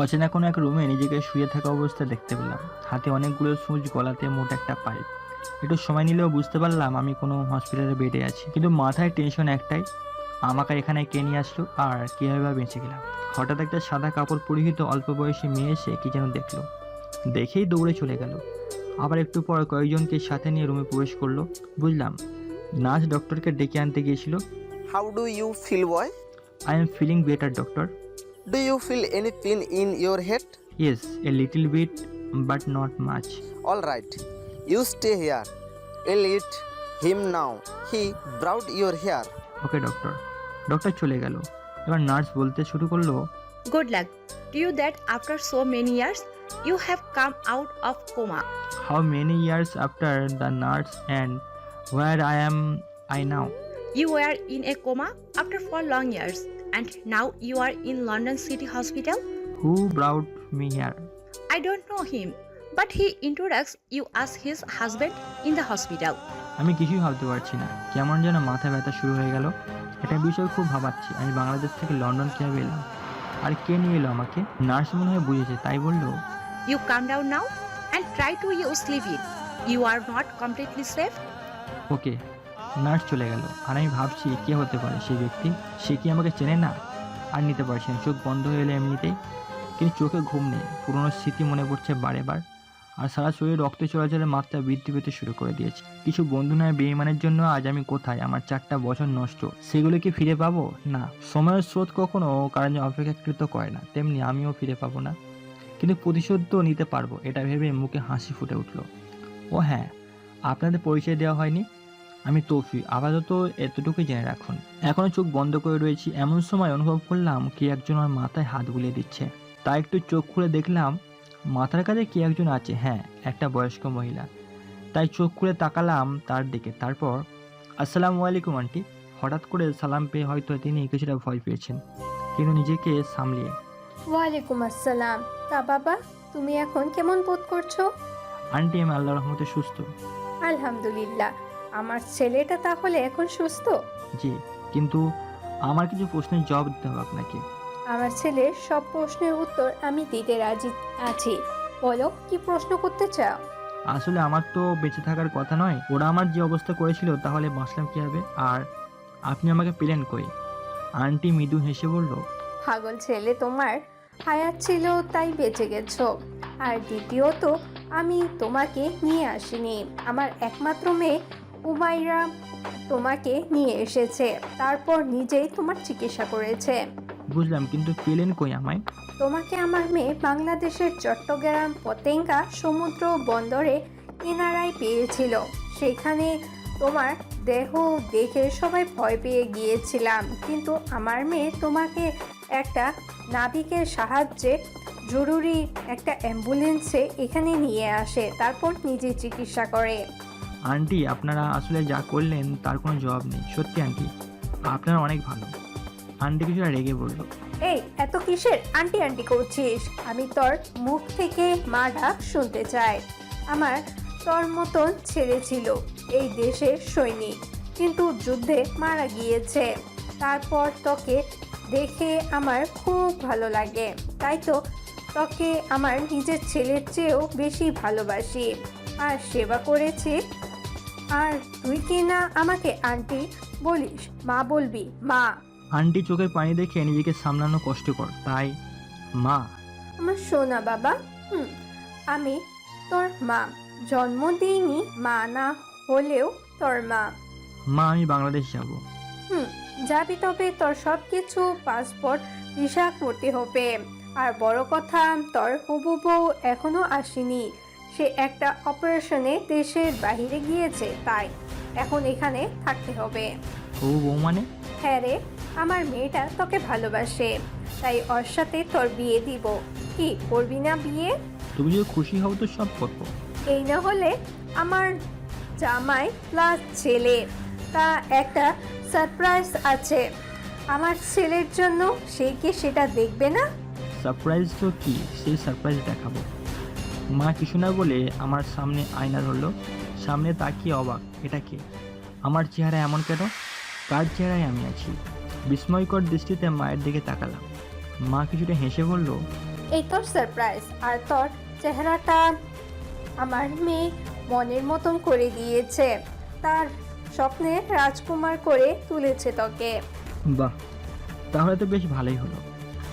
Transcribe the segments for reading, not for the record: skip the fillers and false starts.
অচেনা কোনো এক রুমে নিজেকে শুয়ে থাকা অবস্থায় দেখতে পেলাম। হাতে অনেকগুলো সুচ, গলাতে মোটা একটা পাইপ। একটু সময় নিলেও বুঝতে পারলাম আমি কোনো হসপিটালের বেডে আছি, কিন্তু মাথায় টেনশন একটাই, আমাকে এখানে কে নিয়ে আসলো আর কীভাবে বা বেঁচে গেলাম। হঠাৎ একটা সাদা কাপড় পরিহিত অল্প বয়সী মেয়ে এসে কি যেন দেখলো, দেখেই দৌড়ে চলে গেল। আবার একটু পর কয়েকজনকে সাথে নিয়ে রুমে প্রবেশ করলো। বুঝলাম নার্স ডক্টরকে ডেকে আনতে গিয়েছিল। How do you feel, boy? I am feeling better doctor. Do you feel any pain in your head? Yes, a little bit but not much. All right. You stay here. I'll eat him now. He brought your hair. Okay doctor. Doctor চলে গেল। এবার nurse বলতে শুরু করলো, Good luck to you that after so many years you have come out of coma. How many years after the nurse and where I now? You were in a coma after 4 long years and now you are in London City Hospital. Who ব্রাউট me here? I don't know him, but he introduced you as his husband in the hospital. আমি কিছুই ভাবতে পারছি না, কেমন যেন মাথা ব্যথা শুরু হয়ে গেল। এটা বিষয় খুব ভাবাচ্ছি, আমি বাংলাদেশ থেকে লন্ডন কীভাবে এলাম আর কে নিয়ে এলো আমাকে? নার্স মনে হয় বুঝেছে, তাই বললো, You calm down now and try to use sleep. You are not completely safe. Okay. Nurse চলে গেল আর আমি ভাবছি কে হতে পারে সেই ব্যক্তি। সে কি আমাকে চেনে না? আর নিতে পারছি না, চোখ বন্ধ হয়ে এলো এমনিতেই। কিন্তু চোখে ঘুম নেই, পুরোনো স্মৃতি মনে পড়ছে বারে বার। আর সারা শরীরে রক্ত চলাচলের মাত্রা বৃদ্ধি পেতে শুরু করে দিয়েছে। কিছু বন্ধু নয় বেঈমানের জন্য আজ আমি কোথায়? আমার 4টা বছর নষ্ট, সেগুলো কি ফিরে পাবো? না। সময়ের স্রোত কখনো কারণ অপেক্ষাকৃত করে না, তেমনি আমিও ফিরে পাবো না, কিন্তু প্রতিশোধ তো নিতে পারবো, এটা ভেবে মুখে হাসি ফুটে উঠলো। ও হ্যাঁ, আপনাদের পরিচয় দেওয়া হয়নি, আমি তৌফিক। আপাতত এতটুকুই জেনে রাখুন। এখনো চোখ বন্ধ করে রয়েছি, এমন সময় অনুভব করলাম কে একজন আমার মাথায় হাত বুলিয়ে দিচ্ছে। তাই একটু চোখ খুলে দেখলাম মাথার কাছে কে একজন আছে। হ্যাঁ, একটা বয়স্ক মহিলা। তাই চোখ খুলে তাকালাম তার দিকে। তারপর, আসসালামু আলাইকুম আন্টি। হঠাৎ করে সালাম পেয়ে হয়তো তিনি কিছুটা ভয় পেয়েছেন, কিন্তু নিজেকে সামলিয়ে, ওয়ালাইকুম আসসালাম। তা বাবা, তুমি এখন কেমন বোধ করছো? আন্টি আমি আল্লাহর রহমতে সুস্থ। আলহামদুলিল্লাহ। আমার ছেলেটা তাহলে এখন সুস্থ? জি, কিন্তু আমার কিছু প্রশ্নের জবাব দিতে হবে আপনাকে। আমার ছেলের সব প্রশ্নের উত্তর আমি দিতে রাজি আছি। বলো, কি প্রশ্ন করতে চাও? আসলে আমার তো বেঁচে থাকার কথা নয়, ওরা আমার যে অবস্থা করেছিল, তাহলে বাঁচলাম কীভাবে? আর আপনি আমাকে পেলেন কই? আন্টি মৃদু হেসে বলল, পাগল ছেলে, তোমার হায়াত ছিল তাই বেঁচে গেছো। আর দ্বিতীয়ত, আমি তোমাকে নিয়ে আসিনি, আমার একমাত্র মেয়ে উমাইরা তোমাকে নিয়ে এসেছে, তারপর নিজেই তোমার চিকিৎসা করেছে। বুঝলাম, কিন্তু পেলেন কই আমায়? তোমাকে আমার মেয়ে বাংলাদেশের চট্টগ্রাম পতেঙ্গা সমুদ্র বন্দরে কিনারায় পেয়েছিল। সেখানে তোমার দেহ দেখে সবাই ভয় পেয়ে গিয়েছিলাম, কিন্তু আমার মেয়ে তোমাকে একটা নাবিকের সাহায্যে জরুরি একটা অ্যাম্বুলেন্সে এখানে নিয়ে আসে, তারপর নিজে চিকিৎসা করে। আন্টি আপনারা আসলে যা করলেন তার কোনো জবাব নেই। সত্যি আন্টি, আপনারা অনেক ভালো। আন্টি কিছুটা রেগে বলল, এই এত কিসের আন্টি আন্টি করছিস? আমি তোর মুখ থেকে মা ডাক শুনতে চাই। আমার তোর মতন ছেলে ছিল, এই দেশের সৈনিক, কিন্তু যুদ্ধে মারা গিয়েছে। তারপর তোকে দেখে আমার খুব ভালো লাগে, তাই তো তোকে আমার নিজের ছেলের চেয়েও বেশি ভালোবাসি আর সেবা করেছি। আর তুই কি না আমাকে আন্টি বলিস? মা বলবি, মা। আন্টি চোখের পানি দেখে নিজেকে সামলানো কষ্টকর, তাই মা। আমার সোনা বাবা, আমি তোর মা, জন্ম দিইনি, মা না হলেও তোর মা। মা আমি বাংলাদেশ যাব। যাবি, তবে তোর সব কিছু পাসপোর্ট ভিসা করতে হবে। আর বড় কথা, তোর হবু বউ এখনো আসেনি, সে একটা অপারেশনে দেশের বাইরে গিয়েছে, তাই এখন এখানে থাকতে হবে। ও বউ মানে? হ্যাঁ রে, আমার মেয়েটা তোকে ভালোবাসে, তাই ওর সাথে তোর বিয়ে দিব। কি করবি না বিয়ে? তুমি যদি খুশি হও তো সব করবো। এই না হলে আমার জামাই প্লাস ছেলে, তা একটা সারপ্রাইজ আছে আমার ছেলের জন্য, সে কি সেটা দেখবে না? সারপ্রাইজ তো কি, সেই সারপ্রাইজ দেখাবো। মা কিছু না বলে আমার সামনে আয়না ধরলো। সামনে তাকিয়ে অবাক, এটা কে? আমার চেহারা এমন কেন? কার চেহারায় আমি আছি? বিস্ময়কর দৃষ্টিতে মায়ের দিকে তাকালাম। মা কিছুটা হেসে বলল, এই তোর সারপ্রাইজ, আর তোর চেহারাটা আমার মেয়ে মনের মতন করে দিয়েছে। তার স্বপ্নে রাজকুমার করে তুলেছে তোকে। বাহ, তাহলে তো বেশ ভালোই হলো।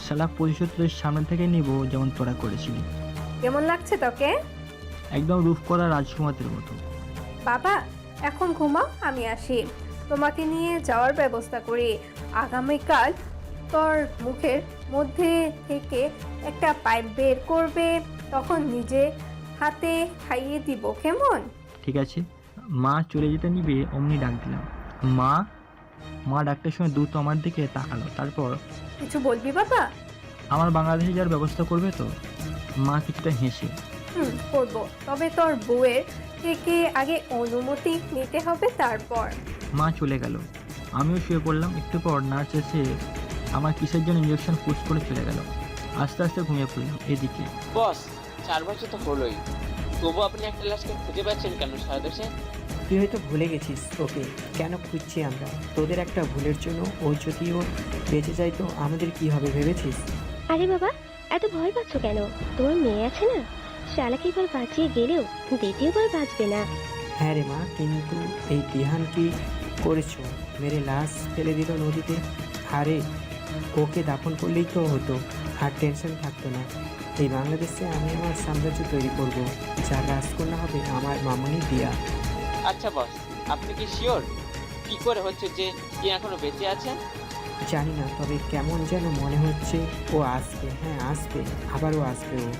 শালা প্রতিশোধ তোদের সামনে থেকে নিব, যেমন তোরা করেছিলি। কেমন লাগছে তোকে? একদম রূপ করা রাজকুমারদের মতো। বাবা এখন ঘুমাও, আমি আসি, তোমাকে নিয়ে যাওয়ার ব্যবস্থা করি। আগামীকাল তোর মুখের মধ্যে থেকে একটা পাইপ বের করবে, তখন নিজে হাতে খাইয়ে দিব, কেমন? ঠিক আছে। মা চলে যেতে নিবে অমনি ডাক দিলাম, মা। মা ডাকটার সময় দ্রুত আমার দিকে তাকালো, তারপর কিছু বলবি বাবা? আমার বাংলাদেশে যাওয়ার ব্যবস্থা করবে তো? মা কিছুটা হেসে, করবো, তবে তোর বউয়ের থেকে আগে অনুমতি নিতে হবে, তারপর। মা চলে গেল। আমিও শুয়ে পড়লাম। একটু পর নার্স এসে আমার কিসের জন্য ইঞ্জেকশন পুশ করে চলে গেল। আস্তে আস্তে ঘুমিয়ে পড়লাম। এদিকে বস, 4 বছর তো হলোই, তবু আপনি একটা লাশকে খুঁজে পাচ্ছেন কেন সারা দেশে? তুই হয়তো ভুলে গেছিস ওকে কেন খুঁজছি আমরা। তোদের একটা ভুলের জন্য ও যদি ও বেঁচে যায় তো আমাদের কি হবে ভেবেছিস? আরে বাবা, এত ভয় পাচ্ছ কেন? তোমার মেয়ে আছে না, শালাকে এবার বাঁচিয়ে গেলেও দ্বিতীয়বার বাঁচবে না। হ্যাঁ রে মা, কিন্তু এই দিহান কি করেছো? মেরে লাশ ফেলে দিল নদীতে। আরে ওকে দাফন করলেই তো হতো, আর টেনশন থাকতো না। এই বাংলাদেশে আমি আমার সাম্রাজ্য তৈরি করব, যার রাজকন্যা হবে আমার মামনি দিয়া। আচ্ছা বস, আপনি কি শিওর? কি করে হচ্ছে যে কি এখনো বেঁচে আছেন? জানি না, তবে কেমন যেন মনে হচ্ছে ও আসবে। হ্যাঁ আসবে, আবারও আসবে ও।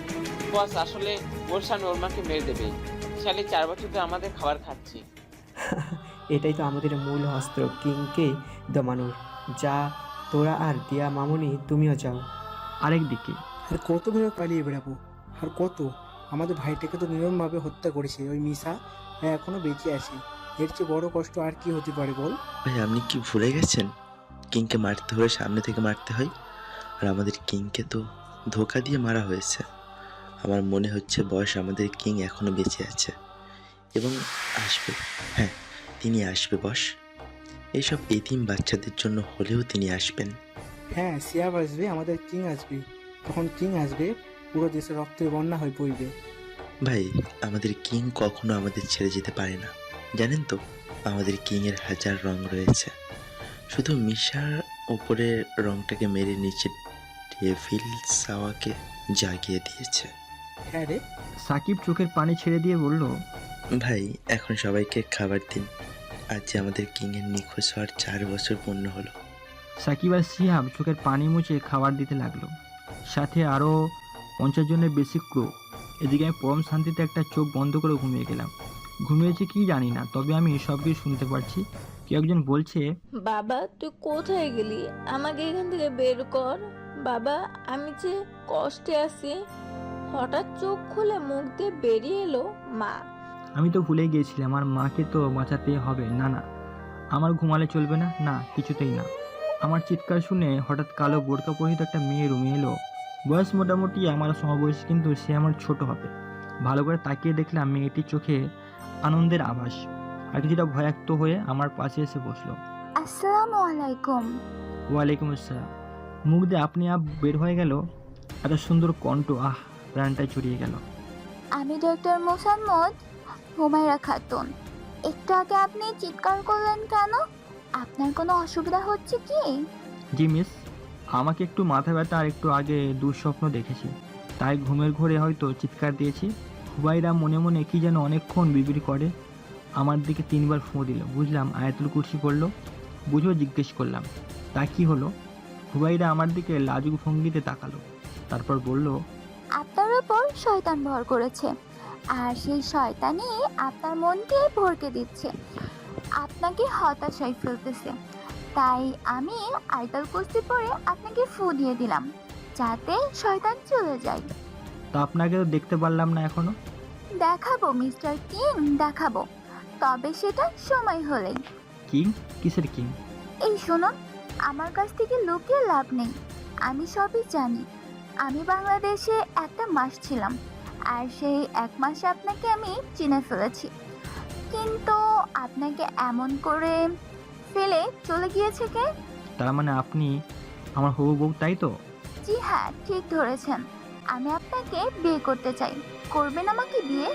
বস, আসলে ওর সামনে ওর মাকে মেরে দেবে। শালি 4 বছর ধরে আমাদের খাবার খাচ্ছি। এটাই তো আমাদের মূল অস্ত্র, কিংকে দমানোর। যা তোরা আর দিয়া মামুনি তুমিও যাও। আরেক দিকে আর কতভাবে পালিয়ে বেড়াবো? আর কত? আমাদের ভাইটাকে তো নির্মমভাবে হত্যা করেছে ওই মিশা, এখনো বেঁচে আছে। এর চেয়ে বড় কষ্ট আর কি হতে পারে বল? ভাই, আপনি কি ভুলে গেছেন কিংকে মারতে হলে সামনে থেকে মারতে হয়? আর আমাদের কিংকে তো ধোকা দিয়ে মারা হয়েছে। আমার মনে হচ্ছে বয়স আমাদের কিং এখনো বেঁচে আছে এবং আসবে। হ্যাঁ, তিনি আসবে বস। এইসব এতিম বাচ্চাদের জন্য হলেও তিনি আসবেন। হ্যাঁ, সিয়াব আসবে, আমাদের কিং আসবে। তখন কিং আসবে, পুরো দেশে রক্তের বন্যা হয়ে পড়বে। ভাই, আমাদের কিং কখনো আমাদের ছেড়ে যেতে পারে না, জানেন তো? আমাদের কিংয়ের হাজার রং রয়েছে, শুধু মিশার ওপরের রংটাকে মেরে নিচে ডেভিল সাওয়াকে জাগিয়ে দিয়েছে। হ্যাঁ রে, সাকিব চোখের পানি ছেড়ে দিয়ে বলল, ভাই, এখন সবাইকে খাবার দিন। আজ যে আমাদের কিংয়ের নিখোঁজ হওয়ার 4 বছর পূর্ণ হলো। সাকিব আর সিহাব চোখের পানি মুছে খাবার দিতে লাগলো, সাথে আরও 50 জনের বেশি ক্রু। এদিকে আমি পরম শান্তিতে একটা চোখ বন্ধ করে ঘুমিয়ে গেলাম। ঘুমিয়েছি কি জানি না, তবে আমি সব কিছু শুনতে পারছি। কেউ একজন বলছে, বাবা তুই কোথায় গেলি? আমাকে এখান থেকে বের কর বাবা, আমি যে কষ্টে আছি। হঠাৎ চোখ খুলে মুখ দিয়ে বেরিয়ে এলো মা। আমি তো ভুলে গিয়েছিলাম আমার মাকে তো বাঁচাতে হবে। না না, আমার ঘুমালে চলবে না, না কিছুতেই না। আমার চিৎকার শুনে হঠাৎ কালো বোরকা পরিহিত একটা মেয়ে রুমে এলো। বয়স মোটামুটি আমার সমবয়সী, কিন্তু সে আমার ছোট হবে। ভালো করে তাকিয়ে দেখলাম মেয়েটির চোখে আনন্দের আভাস, আর কিছুটা ভয়াক্ত হয়ে আমার পাশে এসে বসলো। আসসালামু আলাইকুম। ওয়ালাইকুম আসসালাম। মুখ দিয়ে আপনি আপ বের হয়ে গেল, এত সুন্দর কণ্ঠ, আহ, প্রাণটাই চড়িয়ে গেল। আমি ডক্টর মোসাম্মদ হুমায়রা খাতুন। একটু আগে আপনি চিৎকার করলেন কেন? আপনার কোনো অসুবিধা হচ্ছে কি? জি মিস, আমাকে একটু মাথা ব্যথা আর একটু আগে দুঃস্বপ্ন দেখেছি, তাই ঘুমের ঘোরে হয়তো চিৎকার দিয়েছি। হুবাইরা মনে মনে কি যেন অনেকক্ষণ বিড়বিড় করে, আমার দিকে 3 বার ফোঁ দিল। বুঝলাম আয়াতুল কুরসি পড়লো। বুঝেও জিজ্ঞেস করলাম, তা কি হলো? হুবাইরা আমার দিকে লাজুক ভঙ্গিতে তাকালো, তারপর বলল, আপনার উপর শয়তান ভর করেছে, আর সেই শয়তানই আপনার মনকে ভরকে দিচ্ছে, আপনাকে হতাশায় ফেলতেছে। তাই আমি আয়াতুল কুরসি পড়ে আপনাকে ফু দিয়ে দিলাম, যাতে শয়তান চলে যায়। তা আপনাকে তো দেখতে পারলাম না এখনো। দেখাবো মিস্টার কিং, দেখাবো, তবে সেটা সময় হলেই। কিং? কিসের কিং? এই শুনুন, আমার কাছ থেকে লুকিয়ে লাভ নেই, আমি সবই জানি। আমি বাংলাদেশে 1 মাস ছিলাম, আর সেই 1 মাসে আপনাকে আমি চিনে ফেলেছি। কিন্তু আপনাকে এমন করে ফেলে চলে গিয়েছে কে? তার মানে আপনি আমার হবু বউ, তাই তো? জি হ্যাঁ, ঠিক ধরেছেন। আমি আপনাকে বিয়ে করতে চাই। করবেন আমাকে বিয়ে?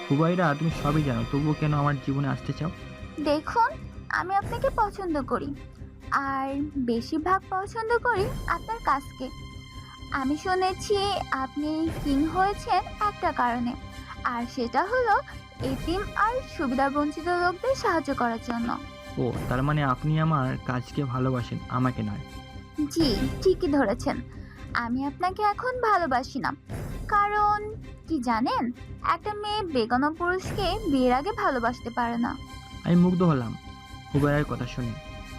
হুবাইরা, তুমি সবই জানো, তবুও কেন আমার জীবনে আসতে চাও? দেখুন, আমি আপনাকে পছন্দ করি, আর বেশিরভাগ পছন্দ করি আপনার কাজকে। আমি শুনেছি আপনি কিং হয়েছেন একটা কারণে, আর সেটা হলো এতিম আর সুবিধাবঞ্চিত লোকদের সাহায্য করার জন্য। ও, তার মানে আপনি আমার কাজকে ভালোবাসেন, আমাকে নয়। জি, ঠিকই ধরেছেন। আমি আপনাকে এখন ভালোবাসি না, কারণ কি জানেন, একটা মেয়ে বেগানো পুরুষকে বিয়ের আগে ভালোবাসতে পারে না। আমি মুগ্ধ হলাম হুবাইরার কথা শুনে।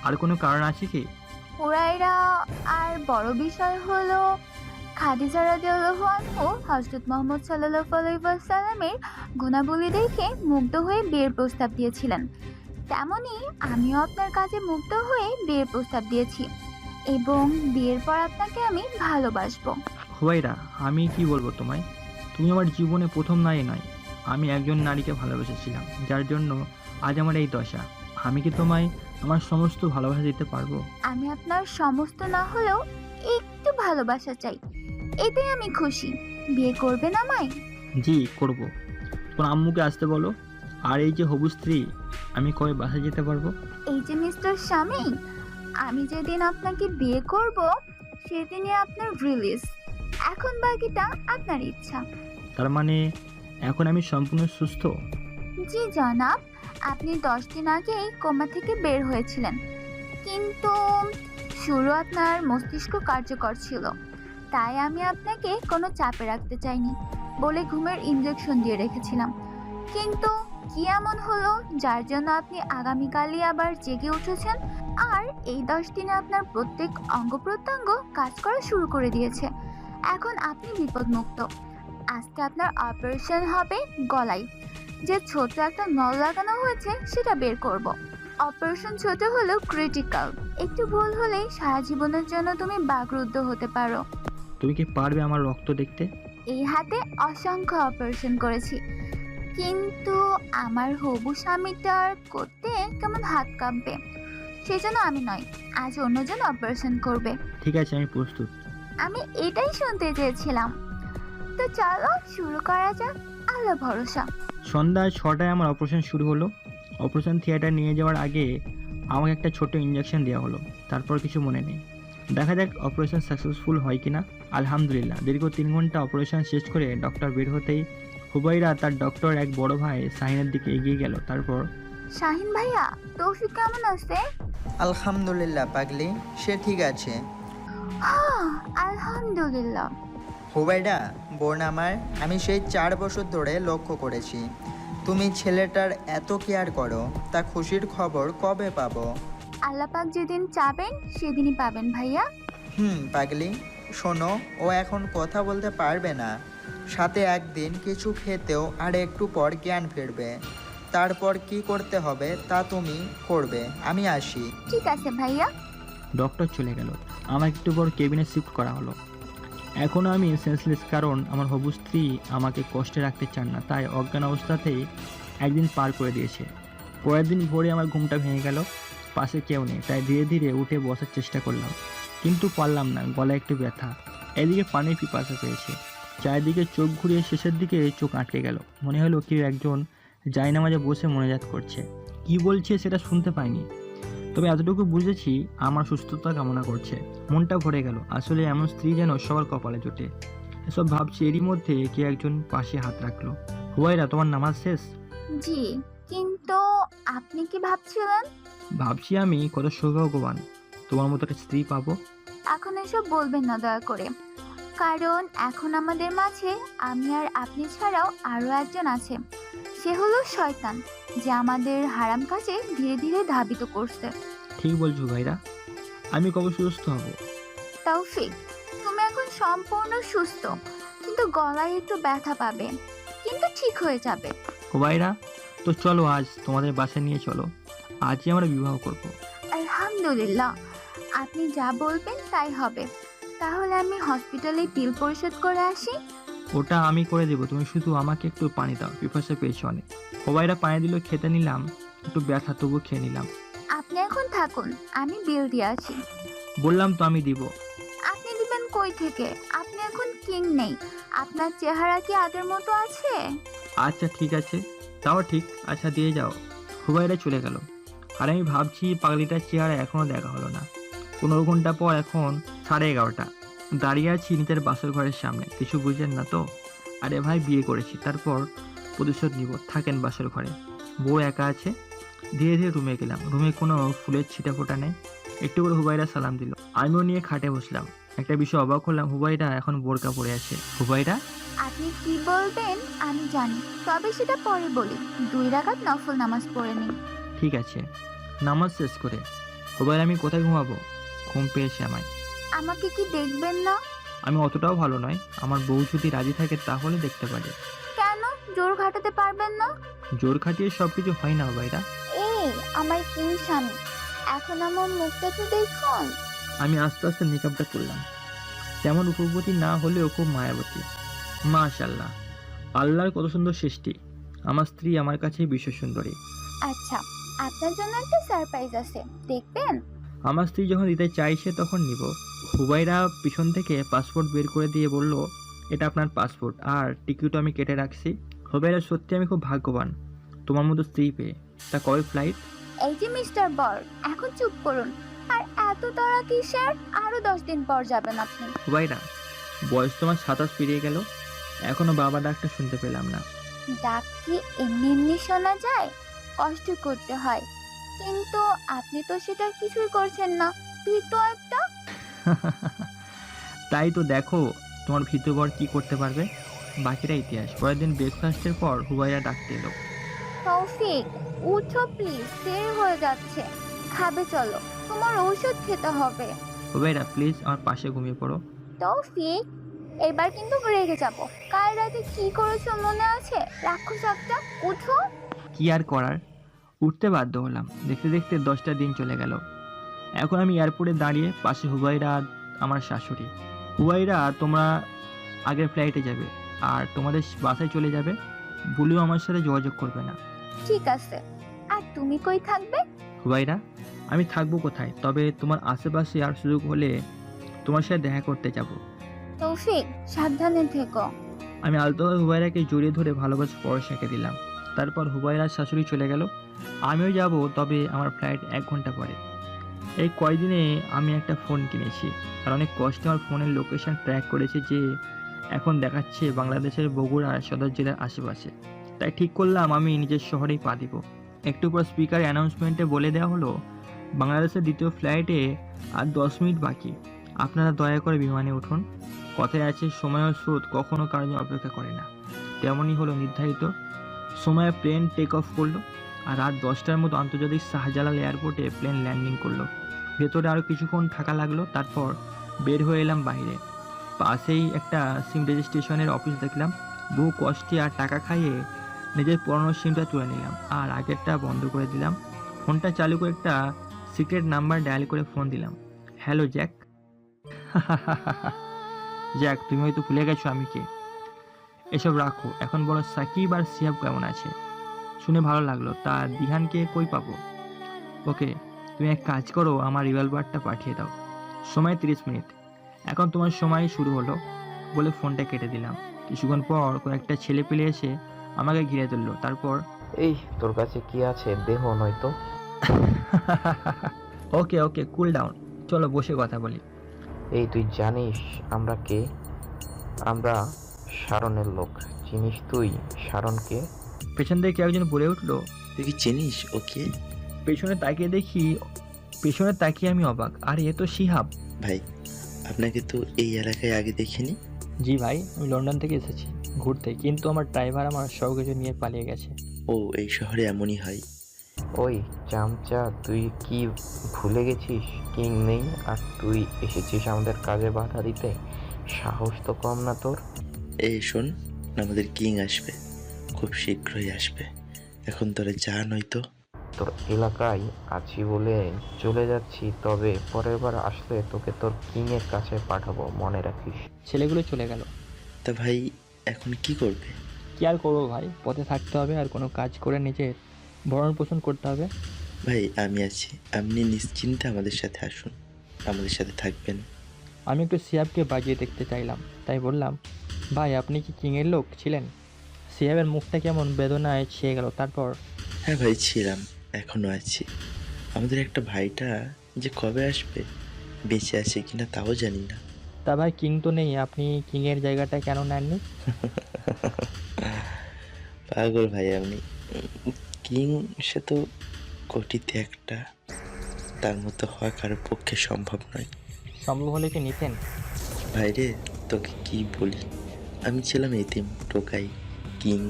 আর কোনো কারণ আছে কি? হুরায়রা, আর বড় বিষয় হলো খাদিজা রাদিয়াল্লাহু আনহু হযরত মুহাম্মদ সাল্লাল্লাহু আলাইহি ওয়াসাল্লামের গুণাবলী দেখে মুগ্ধ হয়ে বিয়ের প্রস্তাব দিয়েছিলেন। তেমনি আমিও আপনার কাছে মুগ্ধ হয়ে বিয়ের প্রস্তাব দিয়েছি, এবং বিয়ের পর আপনাকে আমি ভালোবাসবো। হুবাইরা, আমি কি বলবো তোমায়, তুমি আমার জীবনে প্রথম নারী নয়। আমি একজন নারীকে ভালোবেসেছিলাম, যার জন্য আজ আমার এই দশা। আমি কি তোমায় আমার সমস্ত ভালোবাসা দিতে পারবো? আমি আপনার সমস্ত না হলেও একটু ভালোবাসা চাই, এতেই আমি খুশি। বিয়ে করবেন আমায়? জি, করব। তোমার আম্মুকে আসতে বলো। আর এই যে হবু স্ত্রী, আমি কবে বাসায় যেতে পারবো? এই যে মিস্টার স্বামী, আমি যেদিন আপনাকে বিয়ে করব সেদিনই আপনার রিলিজ। এখন বাকিটা আপনার ইচ্ছা। তার মানে এখন আমি সম্পূর্ণ সুস্থ? জি জনাব, আপনি 10 দিন আগেই কোমা থেকে বের হয়েছিলেন, কিন্তু শুরু আপনার মস্তিষ্ক কার্যকর ছিল, তাই আমি আপনাকে কোনো চাপে রাখতে চাইনি বলে ঘুমের ইনজেকশন দিয়ে রেখেছিলাম। কিন্তু কি এমন হলো যার জন্য আপনি আগামীকালই আবার জেগে উঠেছেন, আর এই 10 দিনে আপনার প্রত্যেক অঙ্গ প্রত্যঙ্গ কাজ করা শুরু করে দিয়েছে। এখন আপনি বিপদমুক্ত। আজকে আপনার অপারেশন হবে গলায়। যে ছোট একটা নল লাগানো হয়েছে সেটা বের করব। অপারেশন ছোট হলেও ক্রিটিক্যাল, একটু ভুল হলেই সারা জীবনের জন্য তুমি বাকরুদ্ধ হতে পারো। তুমি কি পারবে আমার রক্ত দেখতে? এই হাতে অসংখ্য অপারেশন করেছি, কিন্তু আমার হবু স্বামীটার করতে কেমন হাত কাঁপবে, সেজন্য আমি নয়, আজ অন্যজন অপারেশন করবে। ঠিক আছে, আমি প্রস্তুত। আমি এটাই শুনতে চেয়েছিলাম। তো চলো শুরু করা যাক, আল্লাহ ভরসা। সন্ধ্যা 6টায় আমার অপারেশন শুরু হলো। অপারেশন থিয়েটার নিয়ে যাওয়ার আগে আমাকে একটা ছোট ইঞ্জেকশন দেওয়া হলো, তারপর কিছু মনে নেই। দেখা যাক অপারেশন সাকসেসফুল হয় কিনা। আলহামদুলিল্লাহ, দীর্ঘ 3 ঘন্টা অপারেশন শেষ করে ডক্টর বের হতেই হুবাইরা তার ডক্টর এক বড় ভাই শাহিনের দিকে এগিয়ে গেল। তারপর, শাহিন ভাইয়া, তৌফিক কেমন আছে? আলহামদুলিল্লাহ পাগলি, সে ঠিক আছে। হ্যাঁ, আলহামদুলিল্লাহ। হুবাইডা বোন আমার, আমি সেই 4 বছর ধরে লক্ষ্য করেছি তুমি ছেলেটার এত কেয়ার করো, তা খুশির খবর কবে পাবো? আল্লাহ পাক যেদিন চাবেন সেদিনই পাবেন ভাইয়া। পাগলি, শোনো, ও এখন কথা বলতে পারবে না, সাথে একদিন কিছু খেতেও আর একটু পর জ্ঞান ফিরবে। তারপর কি করতে হবে তা তুমি করবে, আমি আসি। ঠিক আছে ভাইয়া। ডক্টর চলে গেল। আমাকে একটু পর কেবিনে শিফট করা হলো। এখনও আমি সেন্সলেস, কারণ আমার হবু স্ত্রী আমাকে কষ্টে রাখতে চান না, তাই অজ্ঞান অবস্থাতেই একদিন পার করে দিয়েছে। পরের দিন ভোরে আমার ঘুমটা ভেঙে গেল। পাশে কেউ নেই, তাই ধীরে ধীরে উঠে বসার চেষ্টা করলাম, কিন্তু পারলাম না, গলায় একটু ব্যথা। এদিকে পানির পিপাসা পেয়েছে। চারিদিকে চোখ ঘুরিয়ে শেষের দিকে চোখ আটকে গেল। মনে হলো কেউ একজন জায়নামাজে বসে মোনাজাত করছে। কি বলছে সেটা শুনতে পাইনি, তবে এতটুকু বুঝেছি আমার সুস্থতা কামনা করছে। মনটা ভরে গেল। আসলে এমন স্ত্রী যেন সবার কপালে জোটে। এসব ভাবছি, এরই মধ্যে কে একজন পাশে হাত রাখলো। হুবাইরা, তোমার নামাজ শেষ? জি, কিন্তু আপনি কি ভাবছিলেন? ভাবছি আমি কত সৌভাগ্যবান তোমার মতো একটা স্ত্রী পাবো। এখন এসব বলবেন না দয়া করে, কারণ এখন আমাদের মাঝে আমি আর আপনি ছাড়াও আরও একজন আছে। সে হলো শয়তান, যে আমাদের হারাম কাজে ধীরে ধীরে ধাবিত করছে। ঠিক বলছো ভাইরা, আমি কবে সুস্থ হব? তৌফিক, তুমি এখন সম্পূর্ণ সুস্থ, কিন্তু গলায় একটু ব্যথা পাবে, কিন্তু ঠিক হয়ে যাবে। হুবাইরা, তো চলো আজ তোমাদের বাসায় নিয়ে চলো, আজই আমরা বিবাহ করব। আলহামদুলিল্লাহ, আপনি যা বলবেন তাই হবে। তাহলে আমি হসপিটালে বিল পরিশোধ করে আসি। ওটা আমি করে দেবো, তুমি শুধু আমাকে একটু পানি দাও, পিপাসা পেয়েছি অনেক। হুবাইরা পানি দিল, খেতে নিলাম, একটু ব্যথা তবু খেয়ে নিলাম। আপনি এখন থাকুন, আমি বিল দিয়ে আসি। বললাম তো আমি দিব। আপনি দিবেন কই থেকে? আপনি এখন কিং নেই। আপনার চেহারা কি আগের মতো আছে? আচ্ছা ঠিক আছে, তাও ঠিক। আচ্ছা দিয়ে যাও। হুবাইরা চলে গেল আর আমি ভাবছি পাগলিটার চেহারা এখনও দেখা হলো না। 15 ঘন্টা পর এখন 11:30। দাঁড়িয়ে আছি নিজের বাসর ঘরের সামনে। কিছু বুঝলেন না তো? আরে ভাই বিয়ে করেছি, তারপর প্রতিশোধ নিব। থাকেন বাসর ঘরে, বউ একা আছে। ধীরে ধীরে রুমে গেলাম। রুমে কোনো ফুলের ছিটা ফোটা নেই। একটু করে হুবাইরা সালাম দিল, আমিও নিয়ে খাটে বসলাম। একটা বিষয় অবাক হলাম, হুবাইরা এখন বোরকা পরে আছে। হুবাইরা, আপনি কি বলবেন আমি জানি, তবে সেটা পরে বলি। 2 রাকাত নফল নামাজ পড়ে নিন। ঠিক আছে। নামাজ শেষ করে হুবাইরা, আমি কোথায় ঘুমাবো? ঘুম পেয়েছে আমায়। আমাকে কি দেখবেন না? আমি অতটাও ভালো নয়, আমার বউ যদি রাজি থাকে তাহলে দেখতে পারি। কেন জোর ঘাটাতে পারবেন না? জোর খাটিয়ে সব কিছু হয় না হুবাইরা। এই আমার কিং স্বামী, এখন আমার মুখটা তো দেখুন। আমি আস্তে আস্তে মেকআপটা করলাম। তেমন রূপবতী না হলেও খুব মায়াবতী। মাশাআল্লাহ, আল্লাহর কত সুন্দর সৃষ্টি। আমার স্ত্রী আমার কাছে বিশ্ব সুন্দরী। আচ্ছা, আপনার জন্য একটা সারপ্রাইজ আছে, দেখবেন? আমার স্ত্রী যখন দিতে চাইছে তখন নিব। হুবাইরা পিছন থেকে পাসপোর্ট বের করে দিয়ে বলল, এটা আপনার পাসপোর্ট, আর টিকিটও আমি কেটে রাখছি। হুবাইরা, সত্যি আমি খুব ভাগ্যবান তোমার মতো স্ত্রী পেয়ে। তা কবে ফ্লাইট? এই যে মিস্টার বর, এখন চুপ করুন। আর এত তাড়া কিসের? আরো 10 দিন পর যাবেন আপনি। হুবাইরা, বয়স তোমার 27 পেরিয়ে গেল, এখনো বাবা ডাকটা শুনতে পেলাম না। ডাক কি এমনি এমনি শোনা যায়? কষ্ট করতে হয়, কিন্তু আপনি তো সেটা কিছুই করছেন না। ভীতু একটা। তাই তো দেখো তোমার ভিতর কি করতে পারবে। বাকিটা ইতিহাস। পরের দিন ব্রেকফাস্টের পর হুবাইরা ডাকতে এলো। তৌফিক, উঠো প্লিজ, দেরি হয়ে যাচ্ছে। খাবে চলো, তোমার ঔষধ খেতে হবে। হুবাইরা প্লিজ আমার পাশে ঘুমিয়ে পড়ো। তৌফিক, এবার কিন্তু রেগে যাব। কাল রাতে কি করেছো মনে আছে? রাক্ষস একটা, উঠো। কি আর করার, উঠতে বাধ্য হলাম। দেখতে দেখতে 10টা দিন চলে গেল। এখন আমি এয়ারপোর্টে দাঁড়িয়ে, পাশে হুবাইরা আর আমার শাশুড়ি। হুবাইরা, তোমরা আগের ফ্লাইটে যাবে আর তোমাদের বাসায় চলে যাবে, ভুলেও আমার সাথে যোগাযোগ করবে না। ঠিক আছে, আর তুমি কই থাকবে? হুবাইরা, আমি থাকবো কোথায়, তবে তোমার আশেপাশে আর সুযোগ হলে তোমার সাথে দেখা করতে যাব। তৌফিক, সাবধানে থেকো। আমি আলতোভাবে হুবাইরাকে জড়িয়ে ধরে ভালোবাসা পরশ এঁকে দিলাম। তারপর হুবাইরার শাশুড়ি চলে গেল। আমিও যাব, তবে আমার ফ্লাইট 1 ঘন্টা পরে। এই কয়দিনে আমি একটা ফোন কিনেছি আর অনেক কষ্টে আমার ফোনের লোকেশন ট্র্যাক করেছে, যে এখন দেখাচ্ছে বাংলাদেশের বগুড়া সদর জেলার আশেপাশে। তাই ঠিক করলাম আমি নিজের শহরেই পা দিব। একটু পর স্পিকার অ্যানাউন্সমেন্টে বলে দেওয়া হলো, বাংলাদেশের দ্বিতীয় ফ্লাইটে আর 10 মিনিট বাকি, আপনারা দয়া করে বিমানে উঠুন। কথায় আছে, সময় ও স্রোত কখনো কারোর জন্য অপেক্ষা করে না। তেমনই হলো, নির্ধারিত সময়ে প্লেন টেক অফ করলো আর রাত 10টার মতো আন্তর্জাতিক শাহজালাল এয়ারপোর্টে প্লেন ল্যান্ডিং করলো। ভেতরে আরও কিছুক্ষণ থাকা লাগলো, তারপর বের হয়ে এলাম বাইরে। পাশেই একটা সিম রেজিস্ট্রেশনের অফিস দেখলাম। বহু কষ্টে আর টাকা খাইয়ে নিজের পুরনো সিমটা তুলে নিলাম আর আগেরটা বন্ধ করে দিলাম। ফোনটা চালু করে একটা সিক্রেট নাম্বার ডায়াল করে ফোন দিলাম। Hello Jack. জ্যাক, তুমি হয়তো ভুলে গেছো আমি কে। এসব রাখো, এখন বলো সাকিব আর সিয়াব কেমন আছে। শুনে ভালো লাগলো। তা দিহানকে কই পাবো? ওকে, তুমি এক কাজ করো, আমার রিভলভারটা পাঠিয়ে দাও। সময় 30 মিনিট। এখন তোমার সময় শুরু হলো বলে ফোনটা কেটে দিলাম। কিছুক্ষণ পর কয়েকটা ছেলে পেলে এসে আমাকে ঘিরে ধরলো। তারপর, এই তোর কাছে কি আছে দেহ নয়তো। ওকে ওকে, কুল ডাউন, চলো বসে কথা বলি। এই তুই জানিস আমরা কে? আমরা শারনের লোক। চিনিস তুই শারনকে? পেছন থেকে একজন বলে উঠলো, তুই কি চিনিস ওকে? পেছনে তাকিয়ে আমি অবাক। আর এ তো শিহাব ভাই, আপনাকে তো এই এলাকায় আগে দেখিনি। জি ভাই, আমি লন্ডন থেকে এসেছি ঘুরতে, কিন্তু আমার ড্রাইভার আমার সব কিছু নিয়ে পালিয়ে গেছে। ও, এই শহরে এমনই হয়। ওই চামচা, তুই কি ভুলে গেছিস কিং নেই আর তুই এসেছিস আমাদের কাজে বাধা দিতে? সাহস তো কম না তোর। এই শোন, আমাদের কিং আসবে, খুব শীঘ্রই আসবে। এখন তোরা যা, নয়তো। তোর এলাকায় আছি বলে চলে যাচ্ছি, তবে পরের বার আসলে তোকে তোর কিং এর কাছে পাঠাবো, মনে রাখিস। ছেলেগুলো চলে গেল। তা ভাই, এখন কি করবে? কি আর করবো ভাই, পথে থাকতে হবে আর কোনো কাজ করে নিজের ভরণ পোষণ করতে হবে। ভাই আমি আছি, আপনি নিশ্চিন্তে আমাদের সাথে আসুন, আমাদের সাথে থাকবেন। আমি একটু সিয়াবকে বাজিয়ে দেখতে চাইলাম, তাই বললাম, ভাই আপনি কি কিংয়ের লোক ছিলেন? সিয়াবের মুখটা কেমন বেদনায় ছেয়ে গেল। তারপর, হ্যাঁ ভাই, ছিলাম, এখনো আছি। আমাদের একটা ভাইটা যে কবে আসবে, বেঁচে আছে কিনা তাও জানি না। তা ভাই কিং তো নেই, আপনি কিংয়ের জায়গাটা কেন নেননি? পাগল ভাই আপনি। কিং সে তো কোটিতে একটা, তার মতো হওয়া কারোর পক্ষে সম্ভব নয়। সম্ভব হলে কি নিতেন? ভাইরে, তোকে কি বলি, আমি ছিলাম এতিম, টোকাই। কিং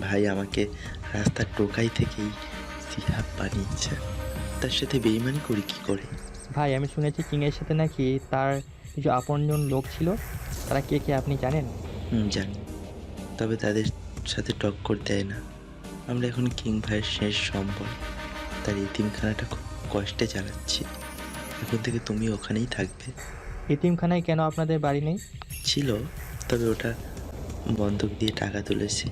ভাই আমাকে রাস্তার টোকাই থেকেই সিহাব বানিয়েছে। তার সাথে বেইমানি করি কি করে? ভাই আমি শুনেছি কিংয়ের সাথে নাকি তার কিছু আপনজন লোক ছিল, তারা কে কে আপনি জানেন? জানি, তবে তাদের সাথে টক্কর দেয় না। আমরা এখন কিং ভাইয়ের শেষ সম্বল, তার এতিমখানাটা খুব কষ্টে চালাচ্ছি। এখন থেকে তুমি ওখানেই থাকবে। এতিমখানায় কেন আপনাদের বাড়ি নেই? ছিল, তবে ওটা বন্ধক দিয়ে টাকা তুলেছি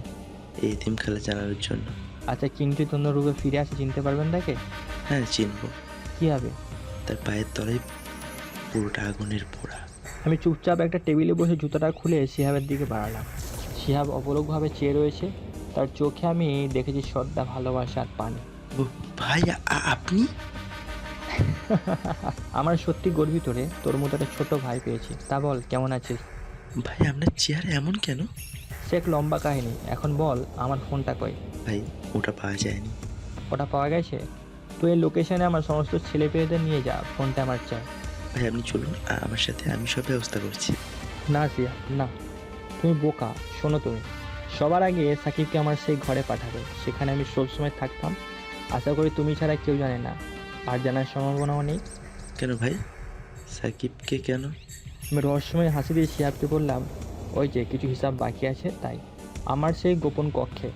এই এতিমখানা চালানোর জন্য। আচ্ছা, কিং যদি অন্য রূপে ফিরে আসে চিনতে পারবেন তাকে? হ্যাঁ চিনবো। কী হবে? তার পায়ের তলায় পুরোটা আগুনের পোড়া। আমি চুপচাপ একটা টেবিলে বসে জুতাটা খুলে শিহাবের দিকে বাড়ালাম। শিহাব অপলকভাবে চেয়ে রয়েছে, তার চোখে আমি দেখেছি শ্রদ্ধা, ভালোবাসা আর পানি। ও ভাই, আপনি? আমার সত্যি গর্বিত রে, তোর মতো একটা ছোট ভাই পেয়েছি। তা বল, কেমন আছিস? ভাই আপনার চেহারা এমন কেন? সে এক লম্বা কাহিনী, এখন বল আমার ফোনটা কই? ভাই ওটা পাওয়া যায়নি। ওটা পাওয়া গেছে? তুই এই লোকেশনে আমার সমস্ত ছেলে পেয়েদের নিয়ে যা, ফোনটা আমার চাই। ভাই আপনি চলুন আমার সাথে, আমি সব ব্যবস্থা করছি। না সিয়া, না, তুমি বোকা। শোনো, তুমি সবার আগে সাকিবকে আমার সেই ঘরে পাঠাবে, সেখানে আমি সবসময় থাকতাম। আশা করি তুমি ছাড়া কেউ জানে না, আর জানার সম্ভাবনাও নেই। কেন ভাই, সাকিবকে কেন? আমি রহস্যময় হাসি দিয়ে শিহাবকে বললাম, ওই যে কিছু হিসাব বাকি আছে তাই। আমার সেই গোপন কক্ষে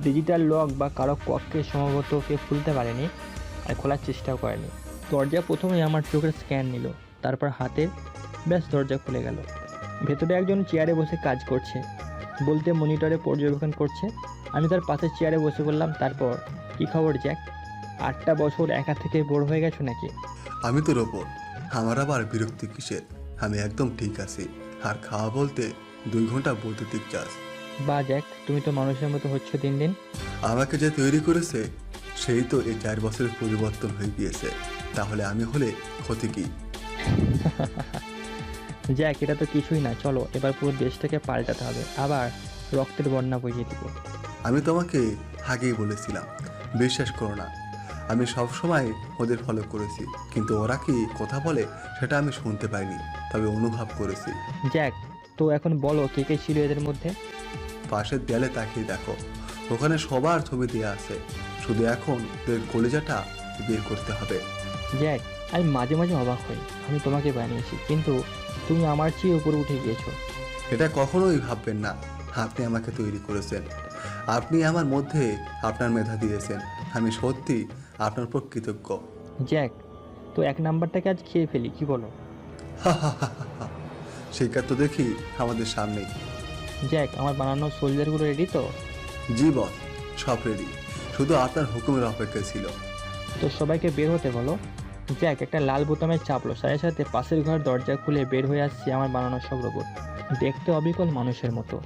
ডিজিটাল লক বা কারো কক্ষে সম্ভবত কেউ খুলতে পারেনি আর খোলার চেষ্টাও করেনি। দরজা প্রথমে আমার চোখের স্ক্যান নিল, তারপর হাতে, ব্যাস দরজা খুলে গেল। ভেতরে একজন চেয়ারে বসে কাজ করছে, বলতে মনিটরে পর্যবেক্ষণ করছে। আমি তার পাশে চেয়ারে বসে বললাম, তারপর কী খবর জ্যাক? 8টা বছর একা থেকে বোর হয়ে গেছো নাকি? আমি তো রোবট, আমার আবার বিরক্তি কিসের? আমি একদম ঠিক আছি। আর খাওয়া বলতে 2 ঘন্টা বৈদ্যুতিক চার্জ। বা জ্যাক, তুমি তো মানুষের মতো হচ্ছ দিন দিন। আমাকে যে তৈরি করেছে সেই তো এই 4 বছরের পরিবর্তন হয়ে গিয়েছে, তাহলে আমি হলে ক্ষতি কি? জ্যাক, এটা তো কিছুই না, চলো এবার পুরো দেশটাকে পাল্টাতে হবে, আবার রক্তের বন্যা বইয়ে দিব। আমি তোমাকে আগেই বলেছিলাম, বিশ্বাস করো না। আমি সব সময় ওদের ফলো করেছি, কিন্তু ওরা কি কথা বলে সেটা আমি শুনতে পাইনি, তবে অনুভব করেছি। জ্যাক, তো এখন বলো কে কে ছিল এদের মধ্যে? পাশের দেয়ালে তাকিয়ে দেখো, ওখানে সবার ছবি দেওয়া আছে। শুধু এখন ওদের কলিজাটা বের করতে হবে। জ্যাক, আমি মাঝে মাঝে অবাক হই, আমি তোমাকে বানিয়েছি কিন্তু তুমি আমার চেয়ে উপরে উঠে গিয়েছো। এটা কখনোই ভাববেন না, আপনি আমাকে তৈরি করেছেন। আপনি আমার মধ্যে আপনার মেধা দিয়েছেন। আমি সত্যি আপনার উপর কৃতজ্ঞ। জ্যাক, তো 1 নাম্বারটাকে আজ খেয়ে ফেলি, কি বলো? শিকার তো দেখি আমাদের সামনেই। জ্যাক, আমার বানানো সোলজারগুলো রেডি তো? জি বস, সব রেডি, শুধু আপনার হুকুমের অপেক্ষায় ছিল। তো সবাইকে বের হতে বলো। জ্যাক একটা লাল বোতামে চাপলো, সাথে সাথে পাশের ঘর দরজা খুলে বের হয়ে আসছে আমার বানানো সব রোবট, দেখতে অবিকল মানুষের মতো।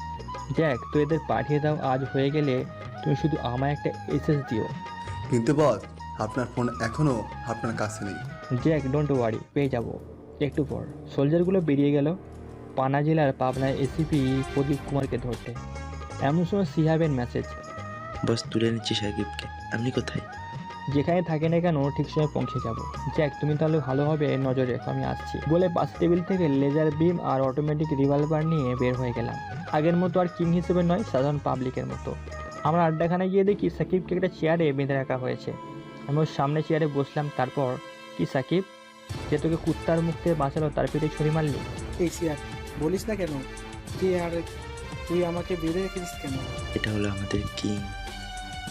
জ্যাক, তো এদের পাঠিয়ে দাও, আজ হয়ে গেলে তুমি শুধু আমায় একটা এসএস দিও। কিন্তু বস, আপনার ফোন এখনো আপনার কাছে নেই। জ্যাক, ডোন্ট ওয়ারি, পেয়ে যাবো একটু পর। সোলজারগুলো বেরিয়ে গেল পানা জেলার পাবনায় এসিপি প্রদীপ কুমারকে ধরতে। এমন সময় সিহাবের মেসেজ, বস তুলে নিচ্ছি সাকিবকে, আপনি কোথায়? যেখানে থাকে না কেন ঠিক সময় পৌঁছে যাব। জ্যাক, তুমি তাহলে ভালোভাবে নজর রেখো, আমি আসছি বলে পাশ টেবিল থেকে লেজার বিম আর অটোমেটিক রিভলভার নিয়ে বের হয়ে গেলাম। আগের মতো আর কিং হিসেবে নয়, সাধারণ পাবলিকের মতো। আমরা আড্ডাখানায় গিয়ে দেখি সাকিবকে একটা চেয়ারে বেঁধে রাখা হয়েছে। আমি ওর সামনে চেয়ারে বসলাম। তারপর, কি সাকিব, যে তোকে কুত্তার মুখ থেকে বাঁচালো তার পেটে ছুরি মারলি? এই সিয়ার, বলিস না কেন? কি আর তুই আমাকে বেঁধে রেখেছিস কেন? এটা হলো আমাদের কিং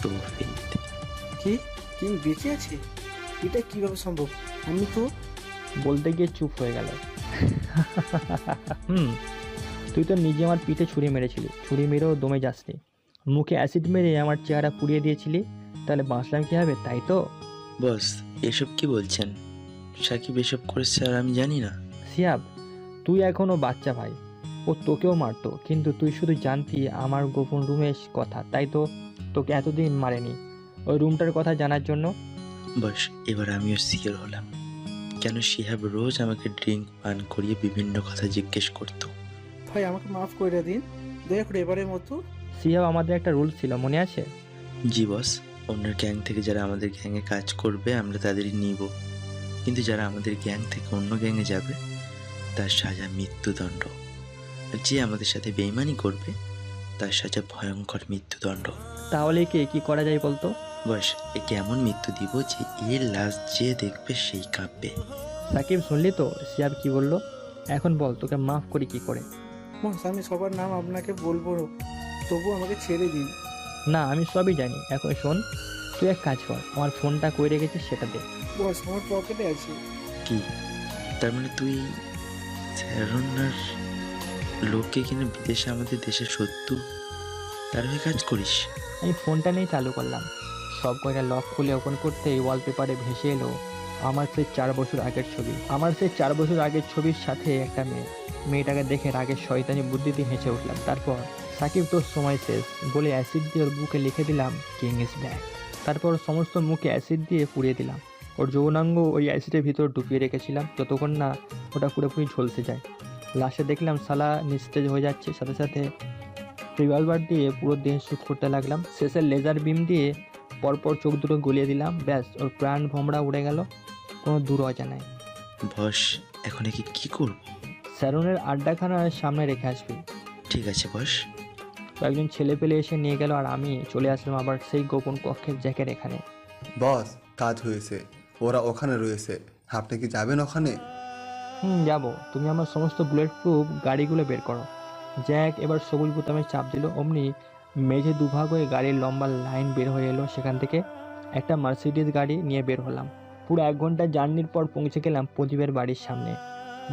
তৌফিক। কি কিং বেঁচে আছে? এটা কিভাবে সম্ভব? আমি তো বলতে গিয়ে চুপ হয়ে গেল। তুই তো নিজে আমার পিঠে ছুরি মেরেছিলি, ছুরি মেরেও দমে যাসনি, মুখে অ্যাসিড মেরে আমার চেহারা পুড়িয়ে দিয়েছিলি, তাহলে বাঁচলাম কি হবে, তাই তো? বস এসব কি বলছেন? সাকিব এসব করেছে আর আমি জানি না। সিয়াব, তুই এখনও বাচ্চা ভাই, ও তোকেও মারতো, কিন্তু তুই শুধু জানতি আমার গোপন রুমের কথা, তাই তো তোকে এতদিন মারেনি ওই রুমটার কথা জানার জন্য। বস এবার আমিও সিওর হলাম কেন শিহাব রোজ আমাকে ড্রিঙ্ক পান করিয়ে বিভিন্ন কথা জিজ্ঞেস করতো। ভাই আমাকে মাফ করে দিন, দয়া করে এবারের মতো। সিহাব, আমাদের একটা রুল ছিল, মনে আছে? জি বস, অন্য গ্যাং থেকে যারা আমাদের গ্যাংয়ে কাজ করবে আমরা তাদেরই নিব, কিন্তু যারা আমাদের গ্যাং থেকে অন্য গ্যাংয়ে যাবে তার সাজা মৃত্যুদণ্ড, আর যে আমাদের সাথে বেইমানি করবে তার সাজা ভয়ঙ্কর মৃত্যুদণ্ড। তাহলে কি করা যায় বলতো? বস একে এমন মৃত্যু দিব যে এর লাশ যে দেখবে সেই কাঁপবে। সাকিব, শুনলি তো সিহাব কি বললো? এখন বল, তোকে মাফ করি কি করে? বস আমি সবার নাম আপনাকে বলবো, তবু আমাকে ছেড়ে দিন। না, আমি সবই জানি। এখন শোন, তুই এক কাজ কর, আমার ফোনটা কই রেখেছিস সেটা দে। বস আমার পকেটে আছে। কি তার মানে তুই স্যারনার লোককে কিনে বিদেশে আমাদের দেশের শত্রু তার হয়ে কাজ করিস? আমি ফোনটা নিয়ে চালু করলাম, সব কয়টা লক খুলে ওপেন করতেই ওয়ালপেপারে ভেসে এলো আমার সেই 4 বছর আগের ছবি। আমার সেই 4 বছর আগের ছবির সাথে একটা মেয়ে। মেয়েটাকে দেখে রাগের শয়তানি বুদ্ধিতে হেসে উঠলাম। তারপর সাকিব তোর সময় শেষ বলে অ্যাসিড দিয়ে ওর বুকে লিখে দিলাম কিং ইজ ব্যাক। তারপর সমস্ত মুখে অ্যাসিড দিয়ে পুড়িয়ে দিলাম। ওর যৌনাঙ্গ ওই অ্যাসিডের ভিতর ডুবিয়ে রেখেছিলাম যতক্ষণ না ওটা পুরোপুরি ঝলসে যায়। লাস্টে দেখলাম শালা নিস্তেজ হয়ে যাচ্ছে, সাথে সাথে রিভলভার দিয়ে পুরো দেহ শ্যুট করতে লাগলাম। শেষে লেজার বিম দিয়ে পরপর চোখ দুটো গলিয়ে দিলাম। ব্যাস, ওর প্রাণ ভোমরা উড়ে গেল কোনো দূর অজানায়। বস এখন একে কি করব? স্যারনের আড্ডাখানার সামনে রেখে আসবি। ঠিক আছে বস। কয়েকজন ছেলে পেলে এসে নিয়ে গেল আর আমি চলে আসলাম আবার সেই গোপন কক্ষের জ্যাকের এখানে। বস কাজ হয়েছে, ওরা ওখানে রয়েছে, আপনি কি যাবেন ওখানে? যাবো। তুমি আমার সমস্ত বুলেট প্রুফ গাড়িগুলো বের করো। জ্যাক এবার সবুজ বোতামে চাপ দিল, অমনি মেঝে দুভাগ হয়ে গাড়ির লম্বা লাইন বের হয়ে এলো। সেখান থেকে একটা মার্সিডিজ গাড়ি নিয়ে বের হলাম। পুরো 1 ঘন্টা জার্নির পর পৌঁছে গেলাম প্রদীপের বাড়ির সামনে।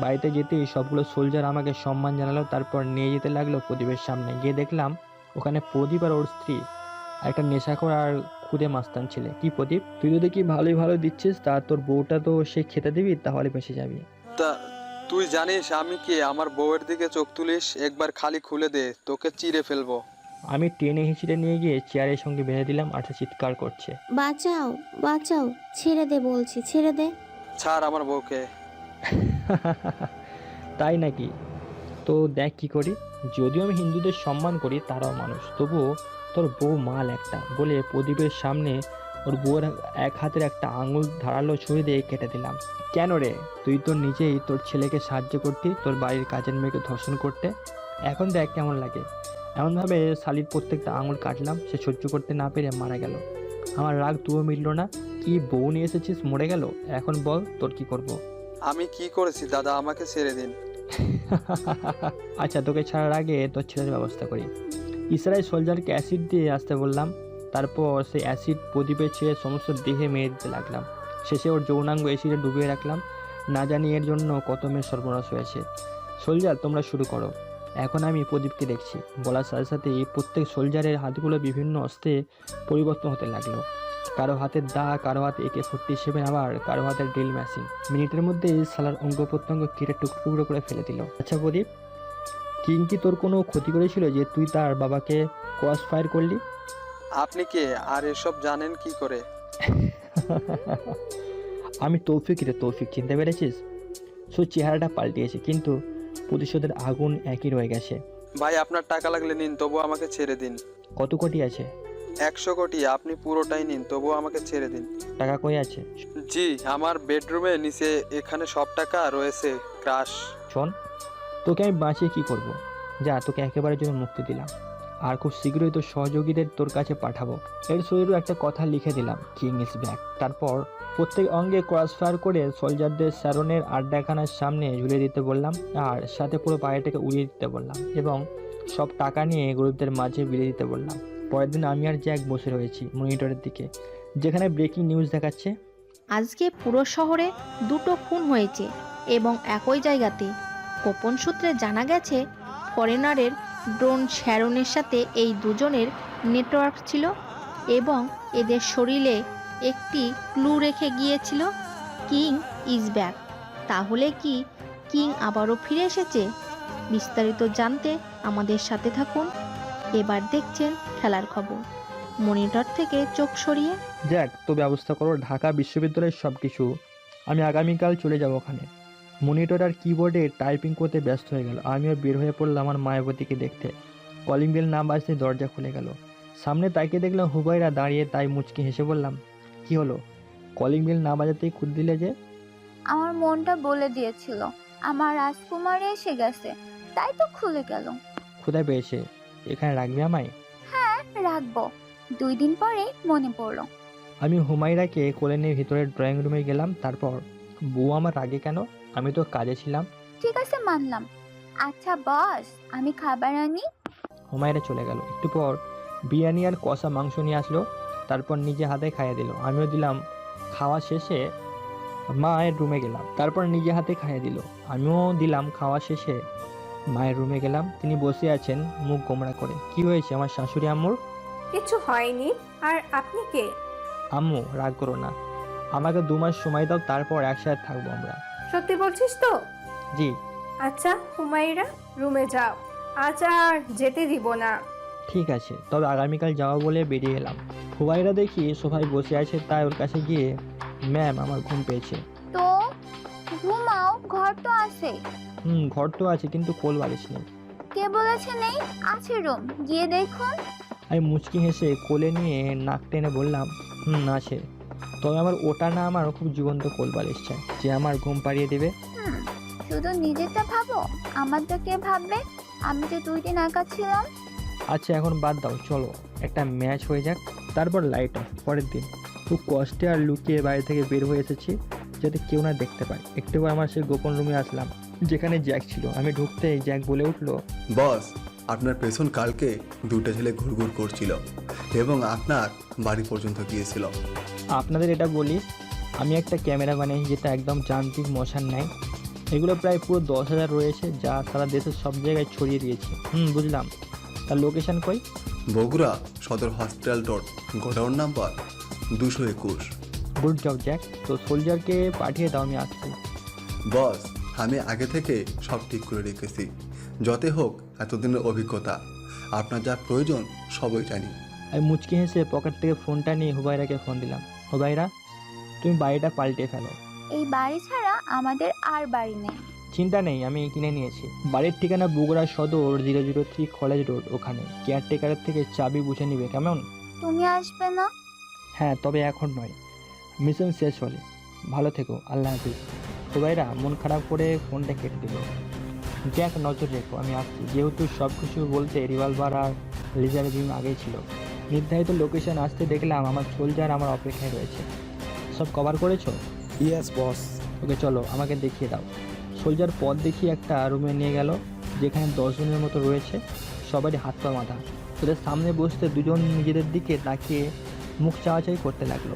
বাড়িতে যেতেই সবগুলো সোলজার আমাকে সম্মান জানালো। তারপর নিয়ে যেতে লাগলো প্রদীপের সামনে। গিয়ে দেখলাম ওখানে প্রদীপ আর ওর স্ত্রী, একটা নেশাখোর আর খুদে মাস্তান ছেলে। কি প্রদীপ, তুই যদি কি ভালো দিচ্ছিস তা তোর বউটা তো সে খেতে দিবি, তাহলে বেঁচে যাবি। তা তুই জানিস আমি কি? আমার বউয়ের দিকে চোখ তুলিস, একবার খালি খুলে দে, তোকে চিড়ে ফেলবো। আমি টেনে হিঁচড়ে নিয়ে গিয়ে চেয়ারের সঙ্গে বেঁধে দিলাম আর সে চিৎকার করছে, বাঁচাও বাঁচাও, ছেড়ে দে বলছি, ছেড়ে দে। ছাড় আমার বউকে। তাই নাকি? তো দেখ কি করি। যদিও আমি হিন্দুদের সম্মান করি, তারাও মানুষ, তবুও তোর বউ মাল একটা বলে প্রদীপের সামনে ওর বউয়ের এক হাতের একটা আঙুল ধারালো ছুরি দিয়ে কেটে দিলাম। কেন রে, তুই তো নিজেই তোর ছেলেকে সাহায্য করতি তোর বাড়ির কাজের মেয়েকে ধর্ষণ করতে, এখন দেখ কেমন লাগে। এমনভাবে শালির প্রত্যেকটা আঙুল কাটলাম। সে সহ্য করতে না পেরে মারা গেল। আমার রাগ তুও মিটল না। কি বউ নিয়ে এসেছিস, মরে গেল, এখন বল তোর কি করব? আমি কি করেছি দাদা, আমাকে ছেড়ে দিন। আচ্ছা, তোকে ছাড়ার আগে তোর ছেলের ব্যবস্থা করি। ইসরায়েল সোলজারকে অ্যাসিড দিয়ে আসতে বললাম। তারপর সেই অ্যাসিড প্রদীপে ছেড়ে সমস্ত দেহে মেরে দিতে লাগলাম। শেষে ওর যৌনাঙ্গ অ্যাসিডে ডুবিয়ে রাখলাম। না জানি এর জন্য কত মেয়ের সর্বনাশ হয়েছে। সোলজার তোমরা শুরু করো। এখন আমি প্রদীপকে দেখছি। বলার সাথে সাথে প্রত্যেক সোলজারের হাতগুলো বিভিন্ন অস্ত্রে পরিবর্তন হতে লাগলো। কারো হাতের দা, কারো হাতে AK-47, আবার কারো হাতের ড্রিল মেশিন। মিনিটের মধ্যে সালার অঙ্গ প্রত্যঙ্গ কেটে টুকরো টুকরো করে ফেলে দিল। আচ্ছা প্রদীপ, কিং কি তোর কোনো ক্ষতি করেছিল যে তুই তার বাবাকে ক্রস ফায়ার করলি? আপনি কে আর এসব জানেন কি করে? আমি তৌফিক রে, তৌফিক, চিনতে পেরেছিস? চেহারাটা পাল্টিয়েছে কিন্তু প্রতিশোধের আগুন একই রয়ে গেছে। ভাই আপনার টাকা লাগলে নিন, তবু আমাকে ছেড়ে দিন। কত কোটি আছে? 100 কোটি। আপনি পুরোটাই নিন, তবু আমাকে ছেড়ে দিন। টাকা কই আছে? জি, আমার বেডরুমে নিচে, এখানে সব টাকা রয়েছে। ক্রাশ। শোন, তোকে আমি বাঁচিয়ে কি করব? যা, তোকে একেবারে জন্য মুক্তি দিলাম, আর খুব শীঘ্রই তোর সহযোগীদের তোর কাছে পাঠাবো। এর শরীরও একটা কথা লিখে দিলাম, কিং ইজ ব্যাক। তারপর প্রত্যেক অঙ্গে ক্রস ফায়ার করে সোলজারদের স্যারনের আড্ডাখানার সামনে ঝুলিয়ে দিতে বললাম, আর সাথে পুরো বাড়িটাকে উড়িয়ে দিতে বললাম, এবং সব টাকা নিয়ে গরিবদের মাঝে বিলিয়ে দিতে বললাম। পরের দিন আমি আর জ্যাক বসে রয়েছি মনিটরের দিকে, যেখানে ব্রেকিং নিউজ দেখাচ্ছে আজকে পুরো শহরে 2টো খুন হয়েছে এবং একই জায়গাতে। গোপন সূত্রে জানা গেছে ফরেনারের ড্রোন শ্যারনের সাথে এই দুজনের নেটওয়ার্ক ছিল এবং এদের শরীরে একটি ক্লু রেখে গিয়েছিল, কিং ইজ ব্যাক। তাহলে কি কিং আবারও ফিরে এসেছে? বিস্তারিত জানতে আমাদের সাথে থাকুন। এবার দেখছেন খেলার খবর। মনিটর থেকে চোখ সরিয়ে জ্যাক, তো ব্যবস্থা করো ঢাকা বিশ্ববিদ্যালয়ের সব কিছু। আমি আগামীকাল চলে যাব ওখানে। মনিটর আর কিবোর্ডে টাইপিং করতে ব্যস্ত হয়ে গেল। আমিও বের হয়ে পড়লাম আমার মায়াবতীকে দেখতে। কলিং বেল না বাজতে দরজা খুলে গেল। সামনে তাকিয়ে দেখলাম হুবাইরা দাঁড়িয়ে, তাই মুচকি হেসে বললাম, কি হলো? কলিং বেল না বাজাতেই খুদ দিলে যে? আমার মনটা বলে দিয়েছিল আমার রাজকুমার এসে গেছে, তাই তো খুলে গেল। ক্ষুধা পেয়েছে, এখানে রাখবি আমায়? হ্যাঁ, রাখবো। 2 দিন পরে মনে পড়লো। আমি হুমাইরাকে কোলে নিয়ে ভিতরের ড্রয়িং রুমে গেলাম। তারপর, বউ আমার রাগে কেন? আমি তো কাজে ছিলাম। ঠিক আছে, মানলাম। আচ্ছা বস, আমি খাবার আনি। হুমাইরা চলে গেল। একটু পর বিরিয়ানি আর কষা মাংস নিয়ে আসলো। তারপর নিজে হাতে খাইয়ে দিল। আমিও দিলাম। খাওয়া শেষে মায়ের রুমে গেলাম। তারপর নিজে হাতে খাইয়ে দিল। আমিও দিলাম। খাওয়া শেষে মায়ের রুমে গেলাম। তিনি বসে আছেন মুখ গোমড়া করে। কি হয়েছে আমার শাশুড়ি আম্মুর? কিছু হয়নি। আর আপনি কে? আম্মু, রাগ করো না, আমাকে 2 মাস সময় দাও, তারপর একসাথে থাকবো আমরা। সত্যি বলছিস তো? জি। আচ্ছা হুমায়রা, রুমে যাও, আজ আর যেতে দিব না। ঠিক আছে, তবে আগামীকাল যাওয়া বলে বেরিয়ে এলাম। হুমাইরা দেখি সোফায় বসে আছে, তাই ওর কাছে গিয়ে, ম্যাম আমার ঘুম পেয়েছে। তো ঘুমাও, ঘর তো আছে। ঘর তো আছে, কিন্তু কোল বালিশ নেই। কে বলেছে নেই? আছে রুম, গিয়ে দেখুন। আমি মুচকি হেসে কোলে নিয়ে নাক টেনে বললাম, আছে। তবে আমার ওটা না, আমার খুব জীবন্ত কোল বালিশ চাই, যে আমার ঘুম পাড়িয়ে দেবে। শুধু নিজেরটা ভাবো, আমারটা কে ভাববে? আমি যে 2 দিন একা ছিলাম। আচ্ছা এখন বাদ দাও, চলো একটা ম্যাচ হয়ে যাক। তারপর লাইট অফ। পরের দিন খুব কষ্টে আর লুকিয়ে বাড়ি থেকে বের হয়ে এসেছি, যাতে কেউ না দেখতে পায়। একটু পর আমার সেই গোপন রুমে আসলাম, যেখানে জ্যাক ছিল। আমি ঢুকতেই জ্যাক বলে উঠলো, বস, আপনার পেছন কালকে 2টা ছেলে ঘুরঘুর করছিল এবং আপনার বাড়ি পর্যন্ত গিয়েছিল। আপনাদের এটা বলি, আমি একটা ক্যামেরা বানিয়েছি যেটা একদম যান্ত্রিক মশার নেয়। এগুলো প্রায় পুরো 10,000 রয়েছে, যা সারা দেশের সব জায়গায় ছড়িয়ে দিয়েছি। বুঝলাম। তার লোকেশন কই? বগুড়া সদর hospital road, godown number 221। Good job Jack, তো সোলজারকে পাঠিয়ে দাও, আমি আসছি। বস, আমি আগে থেকে সব ঠিক করে রেখেছি। যতে হোক এতদিনের অভিজ্ঞতা, আপনার যা প্রয়োজন সবই জানি। আমি মুচকি হেসে পকেট থেকে ফোনটা নিয়ে হুবাইরাকে ফোন দিলাম। হুবাইরা, তুমি বাড়িটা পাল্টে ফেলো। এই বাড়ি ছাড়া আমাদের আর বাড়ি নেই। চিন্তা নেই, আমি কিনে নিয়েছি। বাড়ির ঠিকানা বগুড়া সদর 003 কলেজ রোড। ওখানে কেয়ারটেকারের থেকে চাবি বুঝে নিবে, কেমন? তুমি আসবে না? হ্যাঁ, তবে এখন নয়, মিশন শেষ হলে। ভালো থেকো, আল্লাহ হাফিজ। হুবাইরা মন খারাপ করে ফোনটা কেটে দিল। জ্যাক, নজর রেখো, আমি আসছি। যেহেতু সব কিছু বলতে রিভলভার আর লেজার বিম আগেই ছিল। নির্ধারিত লোকেশন আসতে দেখলাম আমার সোলজার আমার অপেক্ষায় রয়েছে। সব কভার করেছো? Yes boss. ওকে চলো, আমাকে দেখিয়ে দাও। সোলজার পথ দেখিয়ে একটা রুমে নিয়ে গেল, যেখানে 10 জনের মতো রয়েছে। সবারই হাত পা বাঁধা। ওদের সামনে বসতে দুজন নিজেদের দিকে তাকিয়ে মুখ চাওয়াচাই করতে লাগলো।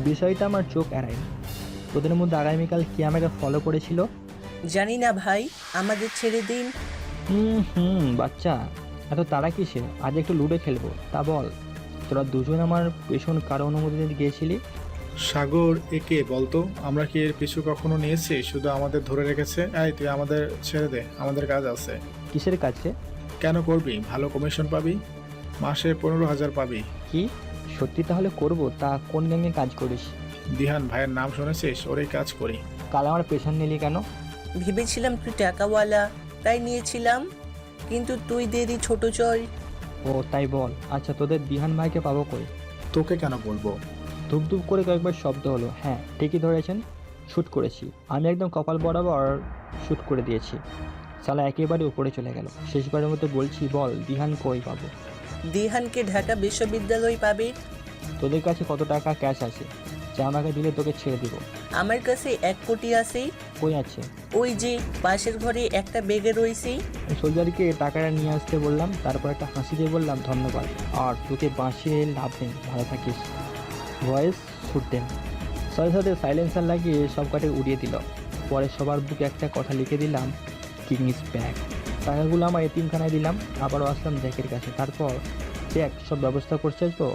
বিষয়টা আমার চোখ এড়ায়নি। ওদের মধ্যে আগামীকাল কে আমাকে ফলো করেছিল? জানি না ভাই, আমাদের ছেড়ে দিন। বাচ্চা, এত তারা কিসে? আজ একটু লুডো খেলবো। তা বল, তোরা দুজন আমার পেছন কারো অনুমতিতে গিয়েছিলি? সাগর, একে বলতো, আমরা কি এর পিছু কখনো নিয়েছি? শুধু আমাদের ধরে রেখেছে। এই তুই আমাদের ছেড়ে দে, আমাদের কাজ আছে। কিসের কাছে? কেন করবি? ভালো কমিশন পাবি, মাসে 15,000 পাবি। কি সত্যি? তাহলে করব। তা কোন গ্যাংয়ে কাজ করিস? দিহান ভাইয়ের নাম শুনেছিস? ওরই কাজ করি। কাল আমার পেছন নিলি কেন? ভেবেছিলাম তুই টাকাওয়ালা, তাই নিয়েছিলাম, কিন্তু তুই দেরি ছোট চল। ও তাই বল। আচ্ছা, তোদের দিহান ভাইকে পাবো কই? তোকে কেন বলবো? ধুপধুপ করে কয়েকবার শব্দ হলো। হ্যাঁ, ঠিকই ধরেছেন, শ্যুট করেছি। আমি একদম কপাল বরাবর শ্যুট করে দিয়েছি। শালা একেবারে উপরে চলে গেল। শেষবারের মতো বলছি, বল দিহান কই পাবো? দিহানকে ঢাকা বিশ্ববিদ্যালয় পাবে। তোদের কাছে কত টাকা ক্যাশ আছে, যা আমাকে দিলে তোকে ছেড়ে দিব? আমার কাছে 1 কোটি আছে। কই আছে? ওই যে পাশের ঘরে একটা বেগে রয়েছে। সোলজারকে টাকাটা নিয়ে আসতে বললাম, তারপর একটা হাসি দিয়ে বললাম, ধন্যবাদ। আর তোকে বাঁচিয়ে লাভ নেই, ভালো থাকিস। ভয়েস ছুটতেন। সাথে সাথে সাইলেন্সার লাগিয়ে সব কাটে উড়িয়ে দিল। পরে সবার বুকে একটা কথা লিখে দিলাম, কিং ইজ ব্যাক। টাকাগুলো আমার এতিমখানায় দিলাম। আবারও আসলাম জ্যাকের কাছে। তারপর জ্যাক, সব ব্যবস্থা করছে তো?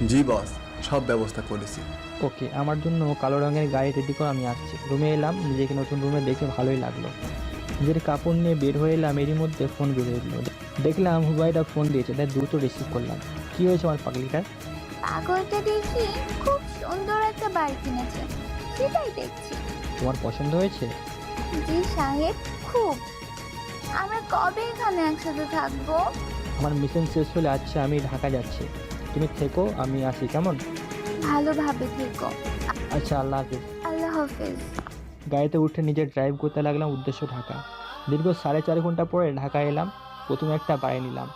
জি বস, সব ব্যবস্থা করেছি। ওকে, আমার জন্য কালো রঙের গাড়ি রেডি করে আমি আসছি। রুমে এলাম, নিজেকে নতুন রুমে দেখে ভালোই লাগলো। নিজের কাপড় নিয়ে বের হয়ে এলাম, এরই মধ্যে ফোন বেরিয়ে উঠলো। দেখলাম হুবাইটা ফোন দিয়েছে, তাই দ্রুত রিসিভ করলাম। কি হয়েছে আমার পাগলিটার? পাগলটা দেখি খুব সুন্দর একটা বাড়ি কিনেছে, সেটাই দেখছি। তোমার পছন্দ হয়েছে? জি সাহেব, খুব। আমরা কবে এখানে একসাথে থাকবো? আমার মিশন শেষ হলে আচ্ছা আমি ঢাকা যাচ্ছি, তুমি থেকো, আমি আসি কেমন? ভালোভাবে থেকো। আচ্ছা, আল্লাহ হাফিজ। আল্লাহ হাফেজ। গাড়িতে উঠে নিজে ড্রাইভ করতে লাগলাম, উদ্দেশ্য ঢাকা। দীর্ঘ 4.5 ঘন্টা পরে ঢাকা এলাম। প্রথমে একটা বাড়ি নিলাম,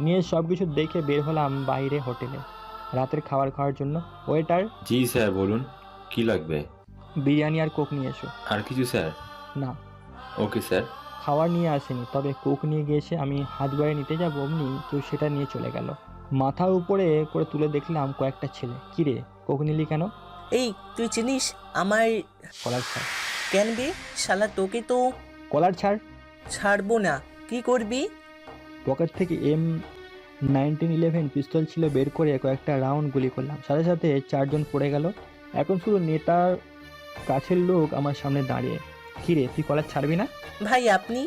নিয়ে সব কিছু দেখে বের হলাম বাইরে হোটেলে রাতের খাবার খাওয়ার জন্য। ওয়েটার। জি স্যার, বলুন কি লাগবে? বিরিয়ানি আর কোক নিয়ে এসো। আর কিছু স্যার? না। Okay sir. খাবার নিয়ে আসেনি, তবে কোক নিয়ে গিয়েছে। আমি হাত বাড়িয়ে নিতে যাবো, অমনি কেউ সেটা নিয়ে চলে গেল। মাথা উপরে করে তুলে দেখলাম কয়েকটা ছেলে। কিরে, কোক নিলি কেন? এই তুই চিনিস আমার কলার ছাড়। কেন বে শালা, তোকে তো কলার ছাড়। ছাড়বো না। কি করবি? পকেট থেকে M1911 পিস্তল ছিল, বের করে কয়েকটা রাউন্ড গুলি করলাম। সাথে সাথে 4 জন পড়ে গেল। এখন শুধু নেতার কাছের লোক আমার সামনে দাঁড়িয়ে। কিরে, তুই কলার ছাড়বি না? ভাই আপনি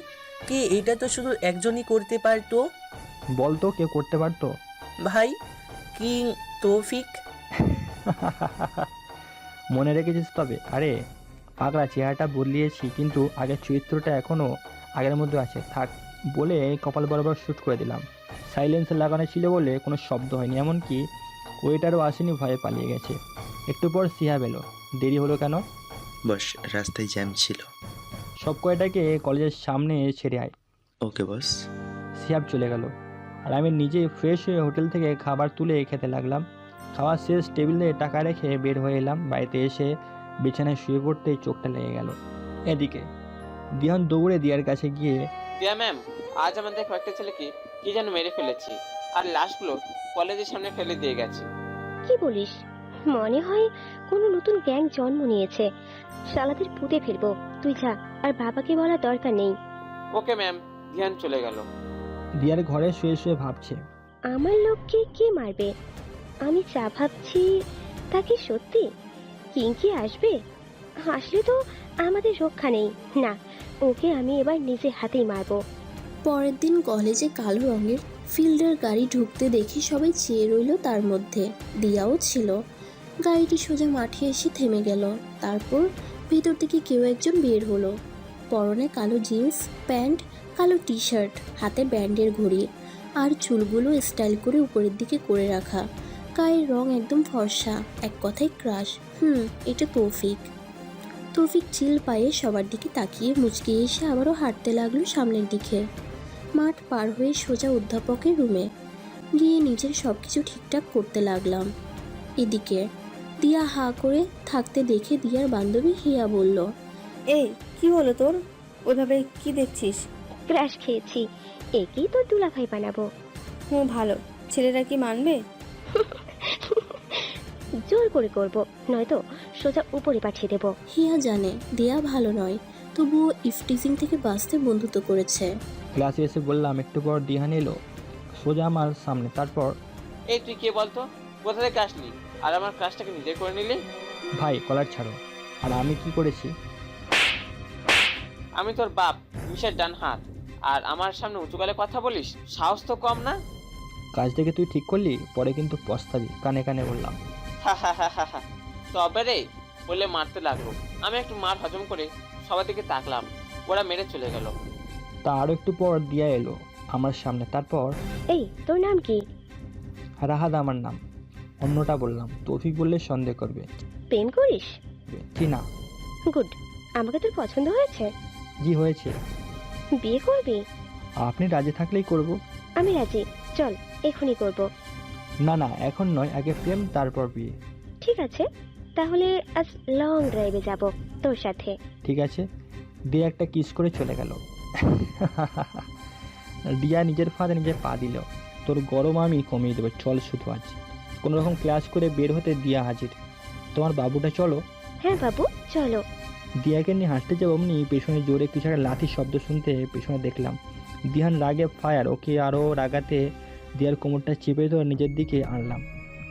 কি? এটা তো শুধু একজনই করতে পারতো। বলতো কেউ করতে পারতো? ভাই কিং তৌফিক। মনে রেখেছিস তবে? আরে পাগলা, চেহারাটা বদলিয়েছি কিন্তু আগের চরিত্রটা এখনও আগের মধ্যে আছে। থাক বলে কপাল বরাবর শ্যুট করে দিলাম। সাইলেন্সার লাগানো ছিল বলে কোনো শব্দ হয়নি, এমনকি ওয়েটারও আসেনি, ভয়ে পালিয়ে গেছে। একটু পর সিহাব এলো। দেরি হলো কেন? বস, রাস্তায় জ্যাম ছিল। সব কয়টাকে কলেজের সামনে ছেড়ে আয়। ওকে বস। সিহাব চলে গেল আর আমি নিজে ফ্রেশ হয়ে হোটেল থেকে খাবার তুলে খেতে লাগলাম। খাওয়া শেষ, টেবিলে টাকা রেখে বের হয়ে এলাম। বাড়িতে এসে বিছানায় শুয়ে পড়তেই চোখটা লেগে গেল। এদিকে দিহান দৌড়ে দিয়ার কাছে গিয়ে, দিয়া ম্যাম, আজ আমাদের কয়েকটা ছেলেকে কি যেন মেরে ফেলেছি, আর লাশগুলো কলেজের সামনে ফেলে দিয়ে গেছে। কি বলিস? মনে হয় কোনো নতুন গ্যাং জন্ম নিয়েছে। শালাদের পুঁতে ফেলবো। তুই যা, আর বাবাকে বলার দরকার নেই। Okay ma'am. ধ্যান চলে গেল। দিয়ার ঘরে শুয়ে শুয়ে ভাবছে, আমার লোককে কে মারবে? আমি যা ভাবছি তা কি সত্যি? কিং কি আসবে? আসলে তো আমাদের রক্ষা নেই। না, ওকে আমি এবার নিজে হাতেই মারবো। পরের দিন কলেজে কালো রঙের ফিল্ডার গাড়ি ঢুকতে দেখে সবাই চেয়ে রইল তার মধ্যে। দিয়াও ছিল। গাড়িটি সোজা মাঠে এসে থেমে গেল। তারপর ভেতর থেকে কেউ একজন বের হলো। পরনে কালো জিন্স প্যান্ট, কালো টি শার্ট, হাতে ব্যান্ডের ঘড়ি, আর চুলগুলো স্টাইল করে উপরের দিকে করে রাখা। গায়ের রং একদম ফর্সা, এক কথায় ক্রাশ। এটা তৌফিক। তৌফিক চিল পায়ে সবার দিকে তাকিয়ে মুচকে এসে আবারও হাঁটতে লাগলো সামনের দিকে। মাঠ পার হয়ে সোজা অধ্যাপকের রুমে গিয়ে নিজের সব কিছু ঠিকঠাক করতে লাগলাম। এদিকে দিয়া হা করে থাকতে দেখে দিয়ার বান্ধবী হিয়া বলল, এই কি হলো তোর? ওভাবে কি দেখছিস? ক্রাশ খেয়েছি। একেই তোর দুলাভাই বানাবো। ভালো। ছেলেরা কি মানবে? জোর করে করব, নয়তো সোজা উপরে পাঠিয়ে দেব। হিয়া জানে দিয়া ভালো নয়, তবুও ইফটিজিং থেকে বাঁচতে বন্ধুত্ব করেছে। ক্লাসে এসে বললাম। একটু পর দিহান এলো সোজা আমার সামনে। তারপর, এই তুই কে বলতো? কোথা থেকে আসলি আর আমার ক্লাসটাকে নিজে করে নিলি? ভাই কলার ছাড়ো। আর আমি কি করেছি? আমি তোর বাপ, মিশার ডান হাত, আর আমার সামনে উঁচু গলায় কথা বলিস? সাহস তো কম না? কাজটাকে তুই ঠিক করলি, পরে কিন্তু পস্তাবি। কানে কানে বললাম। তবে রে বলে মারতে লাগলো। আমি একটু মার হজম করে সবার দিকে তাকলাম। ওরা মেরে চলে গেল। তা আরো একটু পর দিয়া এলো আমার সামনে। তারপর, এই তোর নাম কি? রাহাত আমার নাম। অন্যটা বললাম। তৌফিক বললে সন্দেহ করবে। প্রেম করিস? কি না। গুড। আমাকে তোর পছন্দ হয়েছে? জি হয়েছে। বিয়ে করবি? আপনি রাজি থাকলেই করব। আমি রাজি, চল এখনই করব। না না, এখন নয়, আগে প্রেম তারপর বিয়ে। ঠিক আছে, তাহলে আজ লং ড্রাইভে যাব তোর সাথে। ঠিক আছে। দিয়ে একটা কিস করে চলে গেল। দিয়া নিজের ফাঁদে নিজে পা দিল। তোর গরম আমি কমিয়ে দেবো, চল শুধু আজ। কোনো রকম ক্লাস করে বের হতে দিয়া হাজির। তোমার বাবুটা চলো। হ্যাঁ বাবু চলো। দিয়াকে নিয়ে হাঁটতে যাবো, অমনি পেছনে জোরে কিছু একটা লাঠির শব্দ শুনতে পেছনে দেখলাম। দিহান রাগে ফায়ার। ওকে আরও রাগাতে দিয়ার কোমরটা চেপে ধরে নিজের দিকে আনলাম।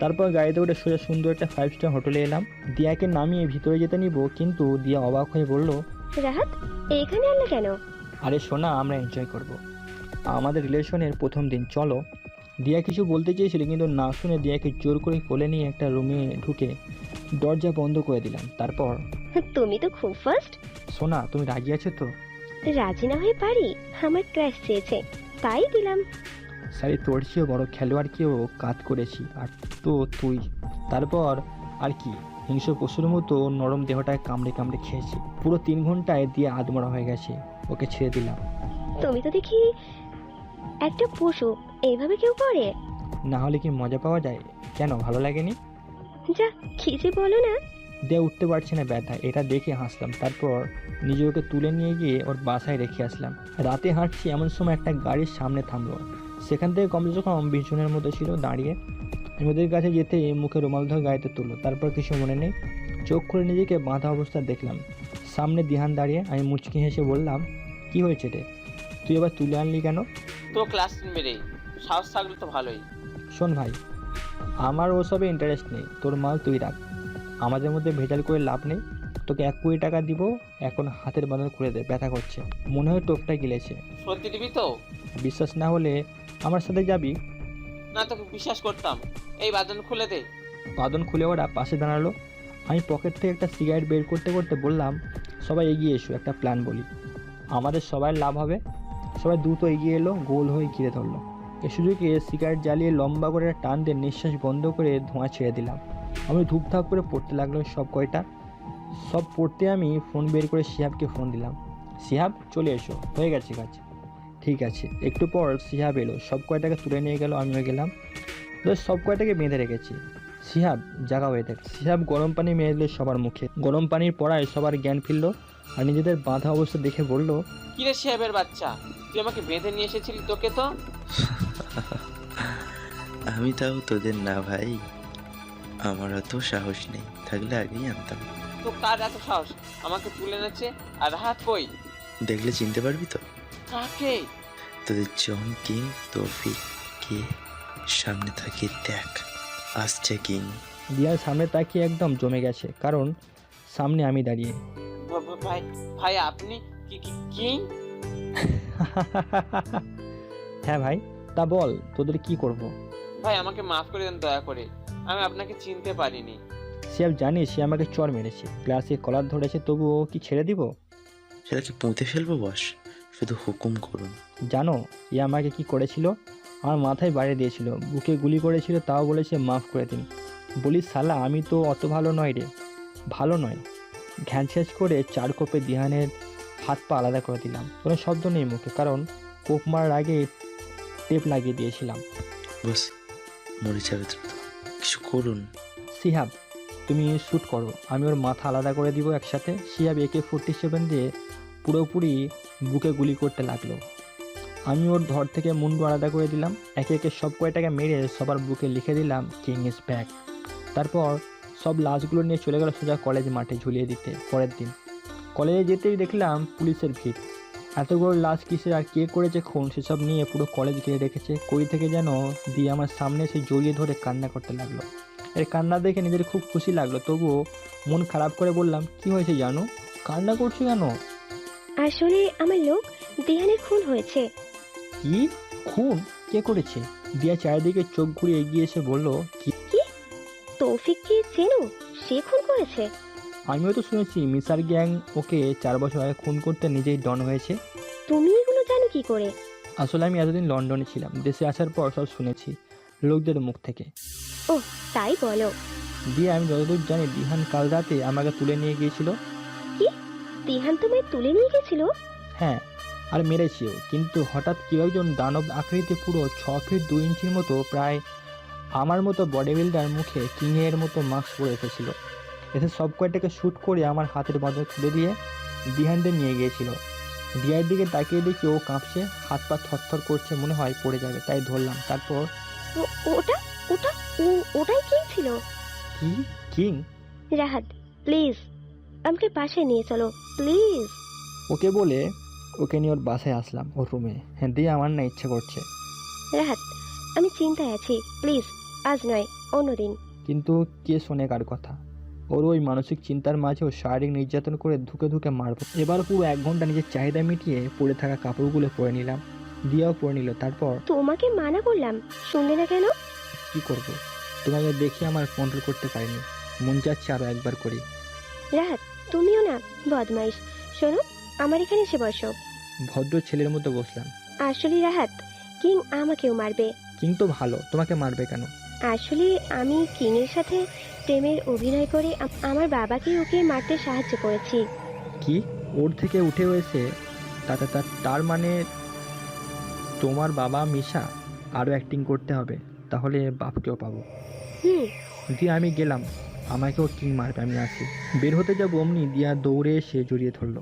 তারপর গাড়িতে উঠে সোজা সুন্দর একটা 5 স্টার হোটেলে এলাম। দিয়াকে নামিয়ে ভিতরে যেতে নিব, কিন্তু দিয়া অবাক হয়ে বলল, রাহাত এখানে আনলে কেন? আরে সোনা, আমরা এনজয় করব, আমাদের রিলেশনের প্রথম দিন, চলো। দিয়া কিছু বলতে চেয়েছিল, কিন্তু না শুনে দিয়াকে জোর করে কোলে নিয়ে একটা রুমে ঢুকে দরজা বন্ধ করে দিলাম। তারপর, তুমি তো খুব ফাস্ট। সোনা তুমি রাজি আছো তো? রাজি না হয়ে পারি, আমার ক্র্যাশ চেয়েছে তাই দিলাম। সারি তোর চেয়েও বড় খেলোয়াড়কেও কাজ করেছি, আর তো তুই। তারপর আর কি, হিংস্র পশুর মতো নরম দেহটায় কামড়ে কামড়ে খেয়েছি। পুরো 3 ঘন্টায় দিয়ে আদমরা হয়ে গেছে, ওকে ছেড়ে দিলাম। তুমি তো দেখি একটা পশু, এইভাবে কেউ করে? না হলে কি মজা পাওয়া যায়? কেন, ভালো লাগেনি? যা কি যে বলো না। দিয়ে উঠতে পারছি না ব্যথা, এটা দেখে হাসলাম। তারপর নিজে ওকে তুলে নিয়ে গিয়ে ওর বাসায় রেখে আসলাম। রাতে হাঁটছি, এমন সময় একটা গাড়ির সামনে থামলো। সেখান থেকে কমসে কম 20 জনের মতো ছিল দাঁড়িয়ে। আমি ওদের কাছে যেতে মুখে রুমাল ধরে গাড়িতে তুললো। তারপর কিছু মনে নেই, চোখ খুলে নিজেকে বাঁধা অবস্থা দেখলাম। সামনে দিহান দাঁড়িয়ে। আমি মুচকি হেসে বললাম, কি হয়েছে রে, তুই এবার তুলে আনলি কেন? তো ক্লাস মেরে সাহস থাকলে তো ভালোই। শোন ভাই, আমার ওসবে ইন্টারেস্ট নেই, তোর মাল তুই রাখ, আমাদের মধ্যে ভেজাল করে লাভ নেই। তোকে 1 কোটি টাকা দিব, এখন হাতের বাঁধন খুলে দে, ব্যথা করছে, মনে হয় টোপটা গিলেছে। সত্যি দিবি তো? বিশ্বাস না হলে আমার সাথে যাবি। না তোকে বিশ্বাস করতাম, এই বাদন খুলে দে। বাঁধন খুলে ওরা পাশে দাঁড়ালো। আমি পকেট থেকে একটা সিগারেট বের করতে করতে বললাম, সবাই এগিয়ে এসো, একটা প্ল্যান বলি, আমাদের সবাই লাভ হবে। সবাই দ্রুত এগিয়ে এলো, গোল হয়ে ঘিরে ধরলো। এ সুযোগে সিগারেট জ্বালিয়ে লম্বা করে টান দিয়ে নিঃশ্বাস বন্ধ করে ধোঁয়া ছেড়ে দিলাম। আমি ধূপধাপ করে পড়তে লাগলো সব কয়টা। সব পড়তে আমি ফোন বের করে শিহাবকে ফোন দিলাম। শিহাব চলে এসো, হয়ে গেছে কাজ। ঠিক আছে। একটু পর শিহাব এলো, সব কয়টাকে তুলে নিয়ে গেল, আমিও গেলাম। সব কয়টাকে বেঁধে রেখেছি। শিহাব জাগা হয়ে থাকে। শিহাব গরম পানি মেরে দিল সবার মুখে। গরম পানির পড়ায় সবার জ্ঞান ফিরল, আর নিজেদের বাঁধা অবস্থা দেখে বলল, কিরে শিহাবের বাচ্চা, তুই আমাকে বেঁধে নিয়ে এসেছিলি, তোকে তো আমি তাও তোদের না ভাই, আমার অত সাহস নেই, থাকলে আগেই আনতাম। তো কার এত সাহস আমাকে তুলে এনেছে? আর হাত কই? দেখলে চিনতে পারবি তো? কাকে? তোদের জন কিং তৌফিক কে সামনে থাকে, দেখ আসছে কিং। দিয়ার সামনে তাকিয়ে একদম জমে গেছে, কারণ সামনে আমি দাঁড়িয়ে। ভাই ভাই আপনি কি কিং? হ্যাঁ ভাই, তা বল তোদের কি করব? ভাই আমাকে মাফ করে দেন দয়া করে, আমি আপনাকে চিনতে পারিনি। সে জানিস সে আমাকে চর মেরেছে, ক্লাসে কলার ধরেছে, তবুও কি ছেড়ে দিব? সেটা কি পুঁতে ফেলবো বস, শুধু হুকুম করুন। জানো এ আমাকে কি করেছিল? আমার মাথায় বাড়ি দিয়েছিল, বুকে গুলি করেছিল, তাও বলেছে মাফ করে দিন। বলি শালা, আমি তো অত ভালো নয় রে, ভালো নয়। ঘ্যাঁচ করে 4 কোপে দিহানের হাত পা আলাদা করে দিলাম। কোনো শব্দ নেই মুখে, কারণ কোপ মারার আগে টেপ লাগিয়ে দিয়েছিলাম। বস মরে যাবে তো, কিছু করুন। শিহাব তুমি শ্যুট করো, আমি ওর মাথা আলাদা করে দিব একসাথে। শিহাব AK-47 দিয়ে পুরোপুরি বুকে গুলি করতে লাগলো। আমি ওর ধর থেকে মুন্ডু আলাদা করে দিলাম। একে একে সব কয়টাকে মেরে সবার বুকে লিখে দিলাম কিং ইজ ব্যাক। তারপর সব লাশগুলো নিয়ে চলে গেল সোজা কলেজ মাঠে ঝুলিয়ে দিতে। পরের দিন কলেজে যেতেই দেখলাম পুলিশের ভিড়। এতগুলো লাশ কিসের আর কে করেছে খুন সেসব নিয়ে পুরো কলেজ ঘিরে রেখেছে। কই থেকে যেন দিয়ে আমার সামনে এসে জড়িয়ে ধরে কান্না করতে লাগলো। এর কান্না দেখে নিজের খুব খুশি লাগলো, তবুও মন খারাপ করে বললাম, কি হয়েছে জানো, কান্না করছো কেন? আসলে আমার লোক দিহানের খুন হয়েছে। কি খুন? কে করেছে? দিয়া চারিদিকে চোখ ঘুরিয়ে এগিয়ে এসে বলল, কি? তৌফিককে চেনো? সে খুন করেছে। আমিও তো শুনেছি মিসার গ্যাং ওকে 4 বছর আগে খুন করতে নিজেই ডন হয়েছে। তুমি এগুলো জানো কি করে? আসলে আমি এতদিন লন্ডনে ছিলাম, দেশে আসার পর সব শুনেছি লোকদের মুখ থেকে। ও তাই বলো। দিয়ে আমি যতদূর জানি দিহান কাল রাতে আমাকে তুলে নিয়ে গিয়েছিল। কি? দিহান তোমায় তুলে নিয়ে গেছিল? হ্যাঁ, আর মেরেছিও। কিন্তু হঠাৎ কেউ একজন দানব আকৃতি পুরো 6 ফিট 2 ইঞ্চির মতো, প্রায় আমার মতো বডি বিল্ডার, মুখে কিংয়ের মতো মাস্ক পরে এসেছিল। এসে সব কয়টাকে শ্যুট করে আমার হাতের বাঁধন খুলে দিয়ে দিহানদের নিয়ে গিয়েছিল। দিয়ার দিকে তাকিয়ে দেখি ও কাঁপছে, হাত পা থরথর করছে, মনে হয় পড়ে যাবে, তাই ধরলাম। তারপর ওটা ওটা ওটাই কিং ছিল? কি কিং? রাহাত প্লিজ আমাকে পাশে নিয়ে চলো প্লিজ। ওকে বলে ওকে নিয়ে ওর বাসায় আসলাম, ওর রুমে। হ্যাঁ, দিয়ে আমার না ইচ্ছে করছে। রাহাত আমি চিন্তায় আছি, প্লিজ আজ নয় অন্যদিন। কিন্তু কে শোনে কার কথা? ওর ওই মানসিক চিন্তার মাঝেও শারীরিক নির্যাতন করে ধুকে ধুকে মারবো। এবার পুরো 1 ঘন্টা নিজের চাহিদা মিটিয়ে পরে থাকা কাপড়গুলো পরে নিলাম, দিয়াও পরে নিল। তারপর তোমাকে মানা করলাম, শুনলে না কেন? কি করব? তোমাকে দেখে আমার কন্ট্রোল করতে পারিনি, মন চাচ্ছে আরো একবার করি। রাহাত, তুমিও না বদমাইশ। শোনো, আমার এখানে এসে বসো। ভদ্র ছেলের মতো বসলাম। আসলে রাহাত, কিং আমাকেও মারবে। কিন্তু ভালো, তোমাকে মারবে কেন? আসলে আমি কিং এর সাথে প্রেমের অভিনয় করে আমার বাবাকে ওকে মারতে সাহায্য করেছি। কি? ওর থেকে উঠে হয়েছে? তার মানে তোমার বাবা মিশা আরও অ্যাক্টিং করতে হবে, তাহলে বাপকেও পাবো। দিয়ে আমি গেলাম, আমাকেও কিং মারবে, আমি আসি। বের হতে যাবো অমনি দিয়া দৌড়ে এসে জড়িয়ে ধরলো।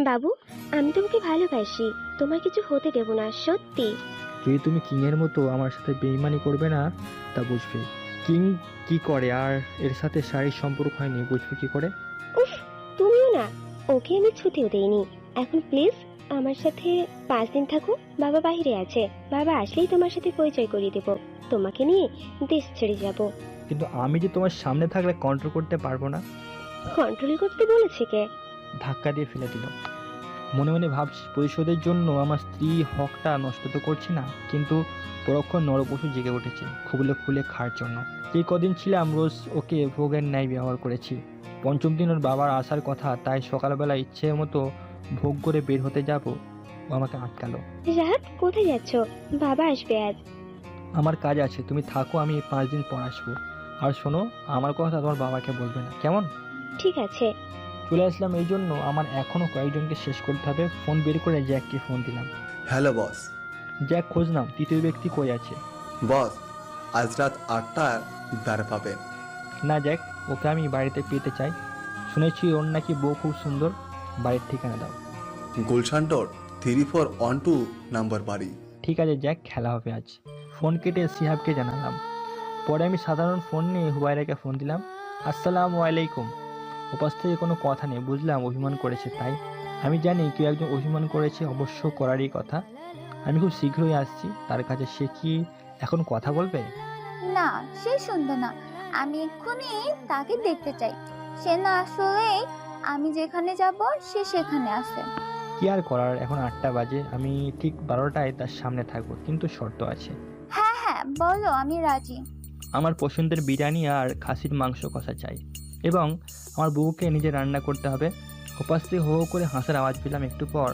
বাবু, আমি তোমাকে ভালোবাসি, তোমার কিছু হতে দেব না, সত্যি। যদি তুমি কিংয়ের মতো আমার সাথে বেইমানি করবে না, তা বুঝবে। কিং কি করে আর এর সাথে শারীরিক সম্পর্ক হয়নি, বুঝবে কি করে? উফ, তুমিও না, ওকে আমি ছুটিও দেইনি। এখন প্লিজ আমার সাথে 5 দিন থাকো, বাবা বাইরে আছে, বাবা আসলেই তোমার সাথে পরিচয় করিয়ে দেব, তোমাকে নিয়ে দেশ ছেড়ে যাব। কিন্তু আমি যে তোমার সামনে থাকলে কন্ট্রোল করতে পারবো না। কন্ট্রোল করতে বলেছে কে? ধাক্কা দিয়ে ফেলে দিল। মনে মনে ভাবছি প্রতিশোধের জন্য আমার স্ত্রী হকটা নষ্ট তো করছি না, কিন্তু পরক্ষণ নরপশু জেগে উঠেছে খুবলে খুলে খাওয়ার জন্য। এই কদিন ছিলাম রোজ ওকে ভোগের ন্যায় ব্যবহার করেছি। 5ম দিন ওর বাবার আসার কথা, তাই সকালবেলা ইচ্ছে মতো ভোগ করে বের হতে যাব, ও আমাকে আটকালো। রাহাত, কোথায় যাচ্ছ? বাবা আসবে আজ। আমার কাজ আছে, তুমি থাকো, আমি 5 দিন পর আসবো। আর শোনো, আমার কথা তোমার বাবাকে বলবে না, কেমন? ঠিক আছে। চলে আসলাম এই জন্য আমার এখনও কয়েকজনকে শেষ করতে হবে। ফোন বের করে জ্যাককে ফোন দিলাম। Hello boss. জ্যাক খোঁজ নাম, 3য় ব্যক্তি কই আছে? বস, আজ রাত 8টায় বের পাবেন। না জ্যাক, ওকে আমি বাড়িতে পেতে চাই। শুনেছি ওর নাকি বউ খুব সুন্দর। বাড়ির ঠিকানা দাও। গুলশান রোড 3412 নাম্বার বাড়ি। ঠিক আছে জ্যাক, খেলা হবে আজ। ফোন কেটে শিহাবকে জানালাম। পরে আমি সাধারণ ফোন নিয়ে হুবাইরাকে ফোন দিলাম। আসসালামু আলাইকুম। ওপাশ থেকে কোনো কথা নেই, বুঝলাম অভিমান করেছে। তাই আমি জানি কেউ একজন অভিমান করেছে, অবশ্য করারই কথা। আমি খুব শীঘ্রই আসছি তার কাছে। সে কি এখন কথা বলবে? না, সে শুনবে না। আমি এক্ষুনি তাকে দেখতে চাই। সে না আসলে আমি যেখানে যাব সে সেখানে আসে। কি আর করার, এখন 8টা বাজে। আমি ঠিক 12টায় তার সামনে থাকবো, কিন্তু শর্ত আছে। হ্যাঁ হ্যাঁ, বলো, আমি রাজি। আমার পছন্দের বিরিয়ানি আর খাসির মাংস কষা চাই, এবং আমার বউকে নিজে রান্না করতে হবে। ওপাশ থেকে হো হো করে হাসার আওয়াজ পেলাম একটু পর।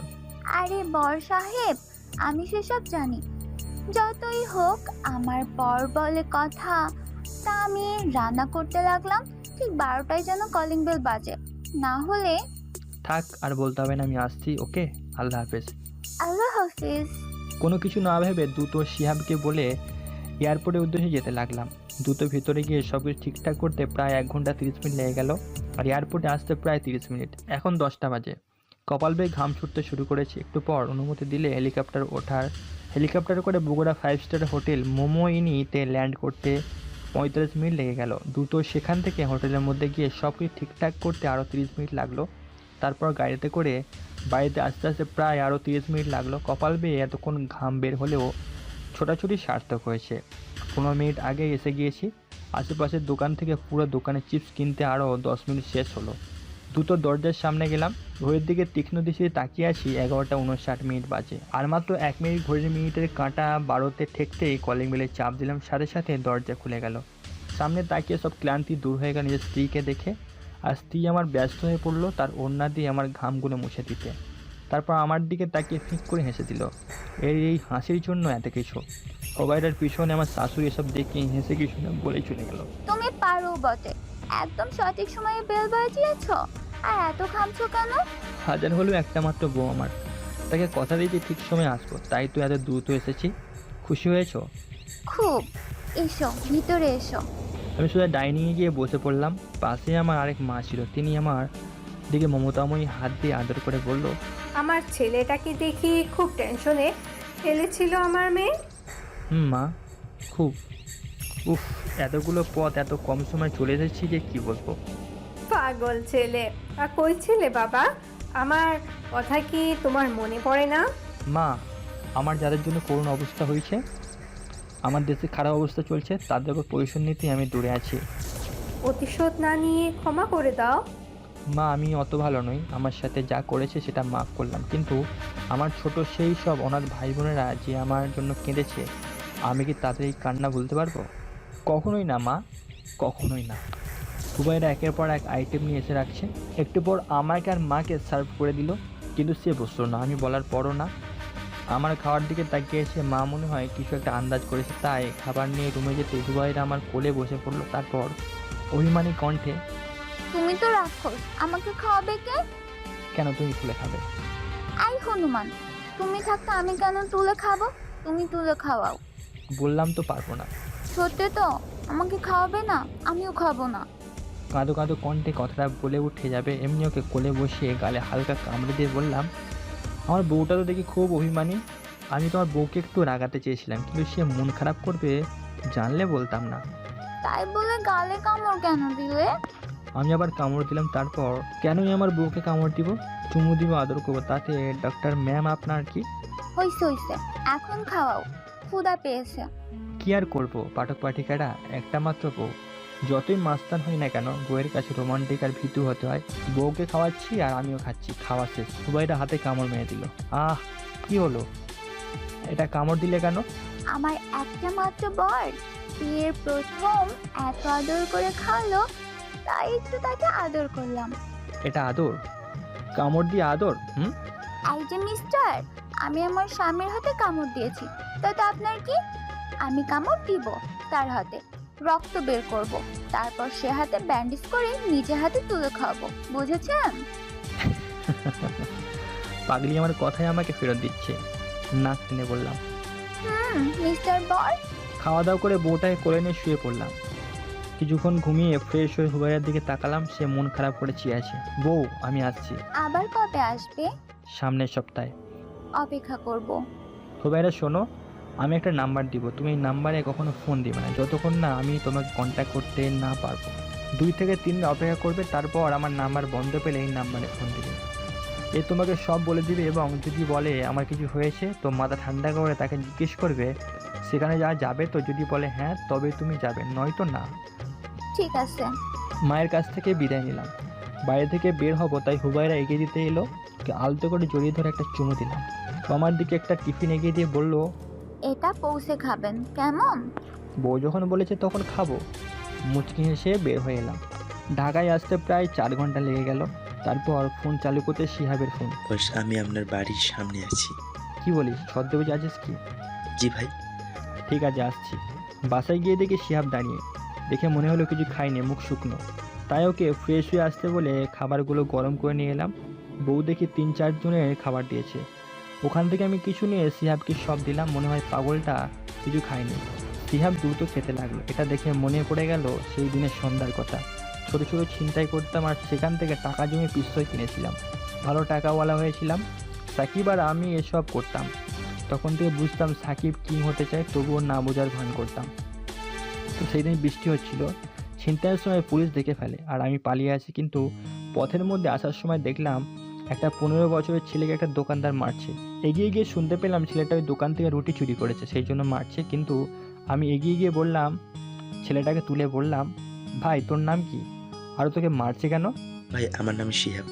আরে বর সাহেব, আমি সেসব জানি। যতই হোক আমার বর বলে কথা। তা আমি রান্না করতে লাগলাম, ঠিক 12টায় যেন কলিং বেল বাজে, না হলে। থাক, আর বলতে হবে না, আমি আসছি। ওকে, আল্লাহ হাফেজ। আল্লাহ হাফিজ। কোনো কিছু না ভেবে দ্রুত শিহাবকে বলে এয়ারপোর্টের উদ্দেশ্যে যেতে লাগলাম। দ্রুত ভিতরে গিয়ে সব কিছু ঠিকঠাক করতে প্রায় 1 ঘন্টা 30 মিনিট লেগে গেল, আর এয়ারপোর্টে আসতে প্রায় 30 মিনিট। এখন 10টা বাজে। কপাল বেয়ে ঘাম ছুটতে শুরু করেছে। একটু পর অনুমতি দিলে হেলিকপ্টার ওঠার। হেলিকপ্টারে করে বগুড়া 5 স্টার হোটেল মোমোইনিতে ল্যান্ড করতে 45 মিনিট লেগে গেল। দ্রুত সেখান থেকে হোটেলের মধ্যে গিয়ে সব কিছু ঠিকঠাক করতে আরও 30 মিনিট লাগলো। তারপর গাড়িতে করে বাড়িতে আস্তে আস্তে প্রায় আরও 30 মিনিট লাগলো। কপাল বেয়ে এতক্ষণ ঘাম বের হলেও ছোটাছুটি সার্থক হয়েছে। 15 মিনিট আগে এসে গিয়েছি। আশেপাশের দোকান থেকে পুরো দোকানে চিপস কিনতে আরও 10 মিনিট শেষ হলো। দ্রুত দরজার সামনে গেলাম। ঘড়ির দিকে তীক্ষ্ণ দৃষ্টিতে তাকিয়ে আছি, 11টা 59 বাজে। আর মাত্র 1 মিনিট ঘড়ির মিনিটের কাঁটা 12তে ঠেকতেই কলিং বেলে চাপ দিলাম, সাথে সাথে দরজা খুলে গেল। সামনে তাকিয়ে সব ক্লান্তি দূর হয়ে গেল নিজের স্ত্রীকে দেখে। আর স্ত্রী আমার ব্যস্ত হয়ে পড়লো তার ওড়না দিয়ে আমার ঘামগুলো মুছে দিতে। তারপর আমার দিকে তাকিয়ে ফিক করে হেসে দিল। এই হাসির জন্য এত কিছু। সবাইটার পিছনে আমার শাশুড়ি এসব দেখে হেসে কিছু না বলেই চলে গেল। তুমি পারো বটে, একদম সঠিক সময়ে বেল বাজিয়েছ। আর এত ঘামছো কেন? হাজার হলেও একটা মাত্র বউ আমার, তাকে কথা দিয়েছি ঠিক সময় আসবো, তাই তো এত দ্রুত এসেছি। খুশি হয়েছো? খুব। এসো, ভিতরে এসো। আমি শুধু ডাইনিংয়ে গিয়ে বসে পড়লাম। পাশে আমার আরেক মা ছিল। তিনি আমার দিকে মমতাময়ী হাত দিয়ে আদর করে বলল, আমার ছেলেটাকে দেখি খুব টেনশনে ফেলেছিল আমার মেয়ে। মা, খুব। উফ, এতগুলো পথ এত কম সময় চলে এসেছি যে কি বলবো। পাগল ছেলে। আর কই ছেলে বাবা, আমার কথা কি তোমার মনে পড়ে না? মা, আমার যাদের জন্য করুণ অবস্থা হয়েছে আমার দেশে খারাপ অবস্থা চলছে, তাদের উপর পজিশন নিতেই আমি দূরে আছি। প্রতিশোধ না নিয়ে ক্ষমা করে দাও। মা, আমি অত ভালো নই, আমার সাথে যা করেছে সেটা মাফ করলাম, কিন্তু আমার ছোট সেই সব অনাথ ভাই বোনেরা যে আমার জন্য কেঁদেছে, আমি কি তাদের এই কান্না ভুলতে পারবো? কখনোই না মা, কখনোই না। হুবাইরা একের পর এক আইটেম নিয়ে এসে রাখছে। একটু পর আমাকে আর মাকে সার্ভ করে দিল, কিন্তু সে বসলো না, আমি বলার পরও না। আমার খাওয়ার দিকে তাকিয়ে এসে মা মনে হয় কিছু একটা আন্দাজ করেছে, তাই খাবার নিয়ে রুমে যেতে হুবাইরা আমার কোলে বসে পড়লো। তারপর অভিমানী কণ্ঠে, তুমি তো রাক্ষস, আমাকে খাওয়াবে কে? কেন, তুমি তুলে খাবে? আই হনুমান, তুমি থাকতে আমি কেন তুলে খাবো? তুমি তুলে খাওয়াও। বললাম তো পারবো না। সত্যি তো? আমাকে খাওয়াবে না? আমিও খাবো না। কাঁদো কাঁদো কণ্ঠে কথাটা বলে উঠে যাবে এমনি ওকে কোলে বসিয়ে গালে হালকা কামড়ে দিয়ে বললাম, আমার বউটা তো দেখি খুব অভিমানী। আমি তোমার বউকে একটু রাগাতে চেয়েছিলাম, কিন্তু সে মন খারাপ করবে জানলে বলতাম না। তাই বলে গালে কামড় কেন দিলে? আমি আবার কামড় দিলাম। তারপর কেনই আমার বউকে কামড় দিব? চুমু দিব, আদর করবো, তাতে ডক্টর ম্যাম আপনার কি? হইছে হইছে, এখন খাওয়াও, ক্ষুধা পেয়েছে। কি আর করবো, পাঠক পাঠিকারা একটা মাত্র বউ, যতই মাস্তান হই না কেন বউয়ের কাছে রোমান্টিক আর ভীতু হতে হয়। বউকে খাওয়াচ্ছি আর আমিও খাচ্ছি। খাওয়া শেষ, হুবাইরা হাতে কামড় মেরে দিল। আহ, কি হলো? এটা কামড় দিলে কেন? আমার একটা মাত্র বর বিয়ের প্রথম এত আদর করে খাওয়ালো, তাই একটু তাকে আদর করলাম। এটা আদর? কামড় দিয়ে আদর? এই যে মিস্টার, আমি আমার স্বামীর হাতে কামড় দিয়েছি, তাতে আপনার কি? আমি কামড় দিব তার হাতে, রক্ত বের করব, তারপর সে হাতে ব্যান্ডেজ করে নিজে হাতে তুলে খাবো, বুঝেছেন? পাগলি আমার কথাই আমাকে ফেরত দিচ্ছে। নাক টেনে বললাম, মিস্টার বর। খাওয়া দাওয়া করে বউটাকে কোলে নিয়ে শুয়ে পড়লাম। কিছুক্ষণ ঘুমিয়ে ফ্রেশ হয়ে হুবাইরার দিকে তাকালাম। সে মন খারাপ করে চেয়ে আছে। বউ, আমি আসছি। আবার কবে আসবে? সামনের সপ্তাহে। অপেক্ষা করব। হুবাইরা শোনো, আমি একটা নাম্বার দিব, তুমি এই নাম্বারে কখনো ফোন দিবে না যতক্ষণ না আমি তোমাকে কন্ট্যাক্ট করতে না পারবো। 2 থেকে 3 দিন অপেক্ষা করবে, তারপর আমার নাম্বার বন্ধ পেলে এই নাম্বারে ফোন দিবে। এ তোমাকে সব বলে দিবে, এবং যদি বলে আমার কিছু হয়েছে তো মাথা ঠান্ডা করে তাকে জিজ্ঞেস করবে সেখানে যাবে, তো যদি বলে হ্যাঁ তবে তুমি যাবে, নয়তো না। ঠিক আছে। মায়ের কাছ থেকে বিদায় নিলাম। বাইরে থেকে বের হব, তাই হুবাইরা এগিয়ে দিতে এলো। ওকে আলতো করে জড়িয়ে ধরে একটা চুমু দিলাম। আমার দিকে একটা টিফিন এগিয়ে দিয়ে বলল, এটা পৌঁছে খাবেন কেমন? বউ যখন বলেছে তখন খাবো। মুচকি হেসে বের হয়ে এলাম। ঢাকায় আসতে প্রায় 4 ঘন্টা লেগে গেল। তারপর ফোন চালু করতে শিহাবের ফোন। আমি আপনার বাড়ির সামনে আছি। কি বলিস, ছদ্মবেশে আছিস কি? জি ভাই। ঠিক আছে, আসছি। বাসায় গিয়ে দেখি শিহাব দাঁড়িয়ে। দেখে মনে হলো কিছু খাইনি, মুখ শুকনো। তাই ওকে ফ্রেশ হয়ে আসতে বলে খাবারগুলো গরম করে নিয়ে এলাম। বউ দেখি 3-4 জনের খাবার দিয়েছে। ওখান থেকে আমি কিছু নিয়ে শিহাবকে সব দিলাম। মনে হয় পাগলটা কিছু খায়নি। শিহাব দ্রুত খেতে লাগলো। এটা দেখে মনে পড়ে গেল সেই দিনের সন্ধ্যার কথা। ছোটো ছোটো ছিনতাই করতাম আর সেখান থেকে টাকা জমি পিস্তল কিনেছিলাম। ভালো টাকাওয়ালা হয়েছিলাম। সাকিব আর আমি এসব করতাম। তখন থেকে বুঝতাম সাকিব কী হতে চায়, তবুও না বোঝার ভান করতাম। তো সেই দিন বৃষ্টি হচ্ছিল। ছিনতাইয়ের সময় পুলিশ দেখে ফেলে আর আমি পালিয়ে আসি, কিন্তু পথের মধ্যে আসার সময় দেখলাম একটা 15 বছরের ছেলেকে একটা দোকানদার মারছে। এগিয়ে গিয়ে শুনতে পেলাম ছেলেটা ওই দোকান থেকে রুটি চুরি করেছে, সেই জন্য মারছে। কিন্তু আমি এগিয়ে গিয়ে বললাম, ছেলেটাকে তুলে বললাম, ভাই তোর নাম কি, আর তোকে মারছে কেন? ভাই আমার নাম শিহাব,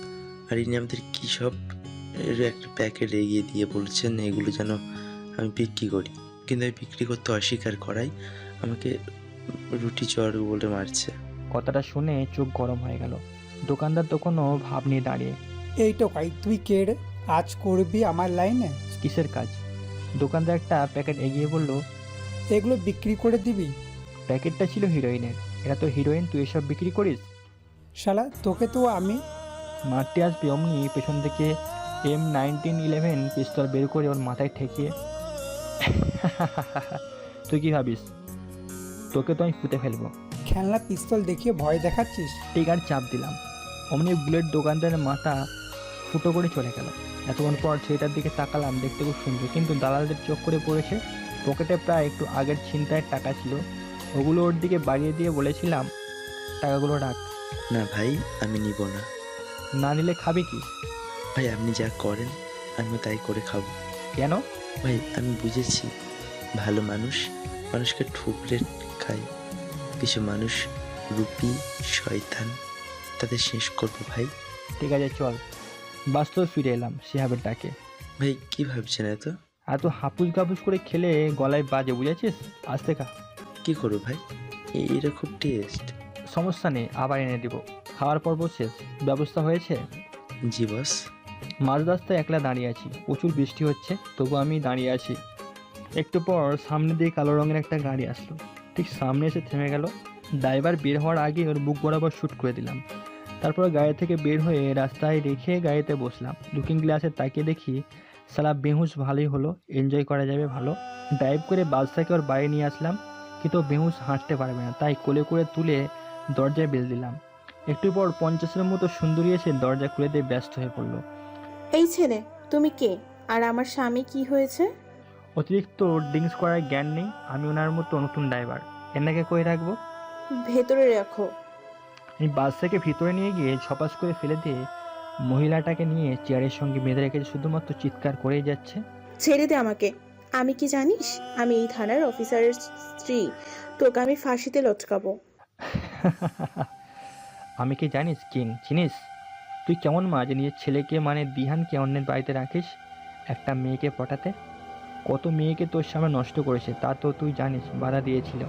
আর ইনি আমাদের কী সব একটা প্যাকেট এগিয়ে দিয়ে বলছেন এগুলো যেন আমি বিক্রি করি, কিন্তু আমি বিক্রি করতে অস্বীকার করাই আমাকে রুটি চড় বলে মারছে। কথাটা শুনে চোখ গরম হয়ে গেল। দোকানদার তখনও ভাব নিয়ে দাঁড়িয়ে। এই তো ভাই, তুই কে রে? আজ করবি আমার লাইনে? কিসের কাজ? দোকানদার একটা প্যাকেট এগিয়ে বলল, এগুলো বিক্রি করে দিবি? প্যাকেটটা ছিল হিরোইনের। এটা তো হিরোইন, তুই এসব বিক্রি করিস? শালা তোকে তো আমি মারতে আসবে অমনি পেছন থেকে M1911 পিস্তল বের করে ওর মাথায় ঠেকিয়ে, তুই কি ভাবিস তোকে তো আমি ফুটে ফেলবো? খেলনা পিস্তল দেখিয়ে ভয় দেখাচ্ছিস? টিকার চাপ দিলাম। অমনি বুলেট দোকানদারের মাথা ফুটো করে চলে গেল। এতক্ষণ পর ছেলেটার দিকে তাকালাম, দেখতে খুব সুন্দর, কিন্তু দালালদের চোখ করে পড়েছে। পকেটে প্রায় একটু আগের ছিনতাইয়ের টাকা ছিল, ওগুলো ওর দিকে বাড়িয়ে দিয়ে বলেছিলাম, টাকাগুলো রাখ। না ভাই, আমি নিব না। না নিলে খাবে কি? ভাই আপনি যা করেন আমিও তাই করে খাবো। কেন? ভাই আমি বুঝেছি ভালো মানুষ মানুষকে ঠুকরে খায়, কিছু মানুষ রূপী শয়তান, তাদের শেষ করবো ভাই। ঠিক আছে চল। বাস্তবে ফিরে এলাম শিহাবের ডাকে। ভাই কি ভাবছেন এত? এত হাপুস গাপুস করে খেলে গলায় বাজে, বুঝেছিস? আজ থেকে কি করবো ভাই, এইটা খুব টেস্ট। সমস্যা নেই, আবার এনে দিব। খাওয়ার পর্ব শেষ, ব্যবস্থা হয়েছে? জি বস। মাঝ রাস্তায় একলা দাঁড়িয়ে আছি, প্রচুর বৃষ্টি হচ্ছে, তবু আমি দাঁড়িয়ে আছি। একটু পর সামনে দিয়ে কালো রঙের একটা গাড়ি আসলো, ঠিক সামনে এসে থেমে গেল। ড্রাইভার বের হওয়ার আগে ওর বুক বরাবর শ্যুট করে দিলাম। তারপর গাড়ি থেকে বের হয়ে রাস্তায় রেখে গাড়িতে বসলাম। লুকিং গ্লাসে তাকিয়ে দেখি সালা বেহুশ ভালোই হলো, এনজয় করা যাবে ভালো। ড্রাইভ করে বাসটাকে ওর বাড়ি নিয়ে আসলাম, কিন্তু বেহুশ হাঁটতে পারবে না, তাই কোলে করে তুলে দরজায় বেল দিলাম। একটু পর 50-এর মতো সুন্দরী এসে দরজা খুলে দিয়ে ব্যস্ত হয়ে পড়লো। এই ছেলে, তুমি কে? আর আমার স্বামী কি হয়েছে? অতিরিক্ত ড্রিঙ্কস করার জ্ঞান নেই, আমি ওনার মতো নতুন ড্রাইভার, এনাকে কই রাখবো? ভেতরে রাখো। আমি বাস থেকে ভিতরে নিয়ে গিয়ে ছপাস করে ফেলে দিয়ে মহিলাটাকে নিয়ে চেয়ারের সঙ্গে বেঁধে রেখেছে, শুধুমাত্র চিৎকার করেই যাচ্ছে। ছেড়ে দে আমাকে। আমি কি জানিস? আমি এই থানার অফিসারের স্ত্রী, তোকে আমি ফাঁসিতে লটকাবো। আমি কি জানিস চিনিস? তুই কেমন মা যে নিজের ছেলেকে মানে দিহানকে অন্যের বাড়িতে রাখিস একটা মেয়েকে পটাতে? কত মেয়েকে তোর সামনে নষ্ট করেছে তা তো তুই জানিস, বাধা দিয়েছিল।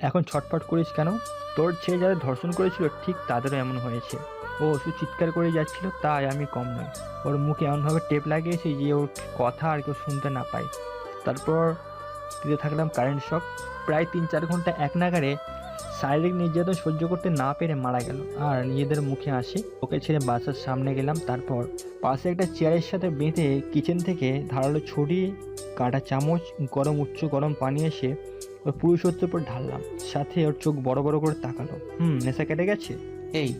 এখন ছটফট করিস কেন? তোর ছেলে যাদের ধর্ষণ করেছিল ঠিক তাদেরও এমন হয়েছে। ও শুধু চিৎকার করে যাচ্ছিল, তাই আমি কম নয়। ওর মুখে এমনভাবে টেপ লাগিয়েছি যে ওর কথা আর কেউ শুনতে না পায়। তারপর দিতে থাকলাম কারেন্ট শক। প্রায় 3-4 ঘন্টা এক নাগারে শারীরিক নির্যাতন সহ্য করতে না পেরে মারা গেল। আর নিজেদের মুখে আসি। ওকে ছেড়ে বাসার সামনে গেলাম। তারপর পাশে একটা চেয়ারের সাথে বেঁধে কিচেন থেকে ধারালো ছড়ি, কাঁটা চামচ, গরম পানি এসে ওর পুরুষত্বের উপর ঢাললাম। সাথে ওর চোখ বড় বড় করে তাকালো। নেশা কেটে গেছে? এই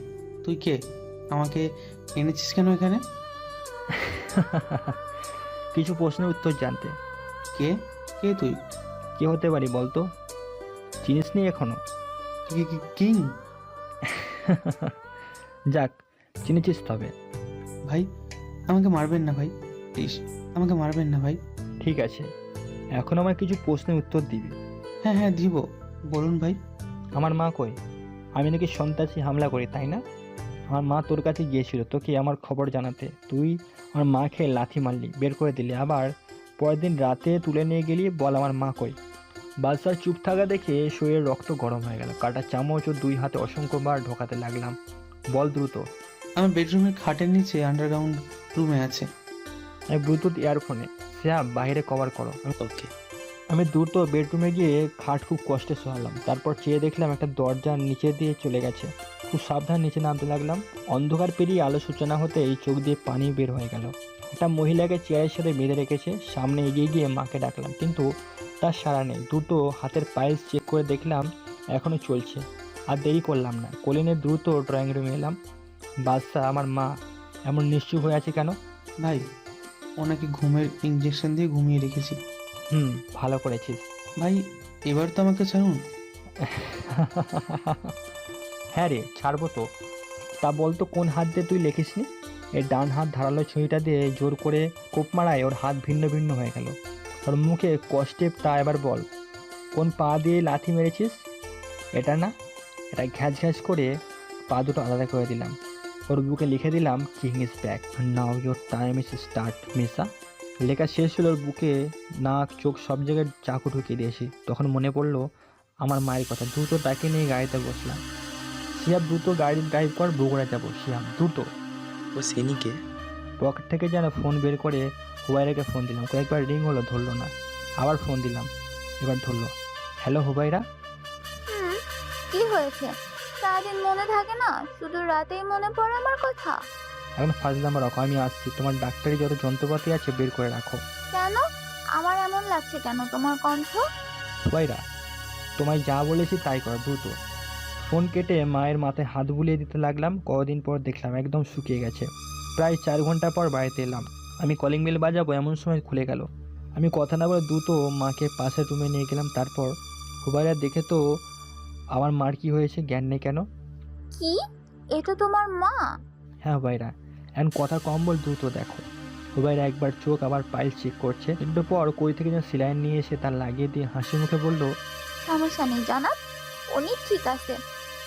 তুই কে? আমাকে এনেছিস কেন এখানে? কিছু প্রশ্নের উত্তর জানতে। কে কে তুই? কে হতে পারি বলতো? চিনিস নি এখনো? কিং? যাক, চিনেছিস তবে। ভাই আমাকে মারবেন না ভাই, প্লিজ আমাকে মারবেন না ভাই। ঠিক আছে, এখন আমার কিছু প্রশ্নের উত্তর দিবি। হ্যাঁ দিব, বলুন ভাই। আমার মা কই? আমি নাকি সন্ত্রাসী হামলা করি, তাই না? আমার মা তোর কাছে গিয়েছিল তোকে আমার খবর জানাতে। তুই আমার মা খেয়ে লাথি মারলি, বের করে দিলি, আবার পরের দিন রাতে তুলে নিয়ে গেলি। বল আমার মা কই? বাদশার চুপ থাকা দেখে শরীরের রক্ত গরম হয়ে গেল। কাটা চামচ ও 2 হাতে অসংখ্যবার ঢোকাতে লাগলাম। বল দ্রুত। আমার বেডরুমের খাটের নিচে আন্ডারগ্রাউন্ড রুমে আছে। আমি ব্লুটুথ ইয়ারফোনে। স্যাপ বাইরে কভার করো। ওকে। আমি দ্রুত বেডরুমে গিয়ে খাট খুব কষ্টে শোয়ালাম। তারপর চেয়ে দেখলাম একটা দরজার নিচে দিয়ে চলে গেছে। খুব সাবধান নিচে নামতে লাগলাম। অন্ধকার পেরিয়ে আলো সূচনা হতে এই চোখ দিয়ে পানি বের হয়ে গেল। একটা মহিলাকে চেয়ারের সাথে বেঁধে রেখেছে। সামনে এগিয়ে গিয়ে মাকে ডাকলাম, কিন্তু তার সাড়া নেই। দুটো হাতের পাইলস চেক করে দেখলাম এখনও চলছে। আর দেরি করলাম না, কোলিনে দ্রুত ড্রয়িং রুমে এলাম। বাদশা, আমার মা এমন নিশ্চুপ হয়ে আছে কেন? ভাই ওনাকে ঘুমের ইঞ্জেকশন দিয়ে ঘুমিয়ে রেখেছি। ভালো করেছিস ভাই, এবার তো আমাকে ছাড়ুন। হ্যাঁ রে, ছাড়বো তো। তা বলতো কোন হাত দিয়ে তুই লেখিসনি? এর ডান হাত ধারালো ছুরিটা দিয়ে জোর করে কোপ মারায় ওর হাত ভিন্ন ভিন্ন হয়ে গেল। ওর মুখে কষ্টে। তা এবার বল, কোন পা দিয়ে লাথি মেরেছিস? এটা না, এটা ঘ্যাচ করে পা দুটো আলাদা করে দিলাম। ওর বুকে লিখে দিলাম, king is back, now your time is start Misa. লেখা শেষ হলো। ওর বুকে নাক চোখ সব জায়গায় চাকু ঢুকিয়ে দিয়েছি। তখন মনে পড়লো আমার মায়ের কথা। দ্রুত তাকে নিয়ে গাড়িতে বসলাম। শিয়াব, দ্রুত গাড়ি ড্রাইভ কর, বগুড়া যাবো। শিয়াব, দ্রুত। ও সিনিকে? পকেট থেকে যেন ফোন বের করে হুবাইরাকে ফোন দিলাম। কয়েকবার রিং হলো, ধরলো না। আবার ফোন দিলাম, এবার ধরলো। হ্যালো হুবাইরা। কি হয়েছে? সারাদিন মনে থাকে না, শুধু রাতেই মনে পড়ে আমার কথা। এখন ফাজলামো রাখো, আমি আসছি। তোমার ডাক্তারি যত যন্ত্রপাতি আছে বের করে রাখো। কেন? আমার এমন লাগছে কেন তোমার কণ্ঠ? হুবাইরা, তোমায় যা বলেছি তাই করো, দ্রুত। ফোন কেটে মায়ের মাথায় হাত বুলিয়ে দিতে লাগলাম। কদিন পর দেখলাম একদম শুকিয়ে গেছে। প্রায় 4 ঘন্টা পর বাড়িতে এলাম। আমি কলিং বেল বাজাবো এমন সময় খুলে গেল। আমি কথা না বলে দ্রুত মাকে পাশের রুমে নিয়ে গেলাম। তারপর হুবাইরা দেখে তো আমার মার কি হয়েছে, জ্ঞান নেই কেন? কি? এটা তোমার মা? হ্যাঁ হুবাইরা, এখন কথা কম বল, দ্রুত দেখো। হুবাইরা একবার চোখ আবার পাইল চেক করছে, একটু পর কই থেকে যেন সিলাইন নিয়ে এসে তার লাগিয়ে দিয়ে হাসি মুখে বলল, সমস্যা নেই জনাব, উনি ঠিক আছে।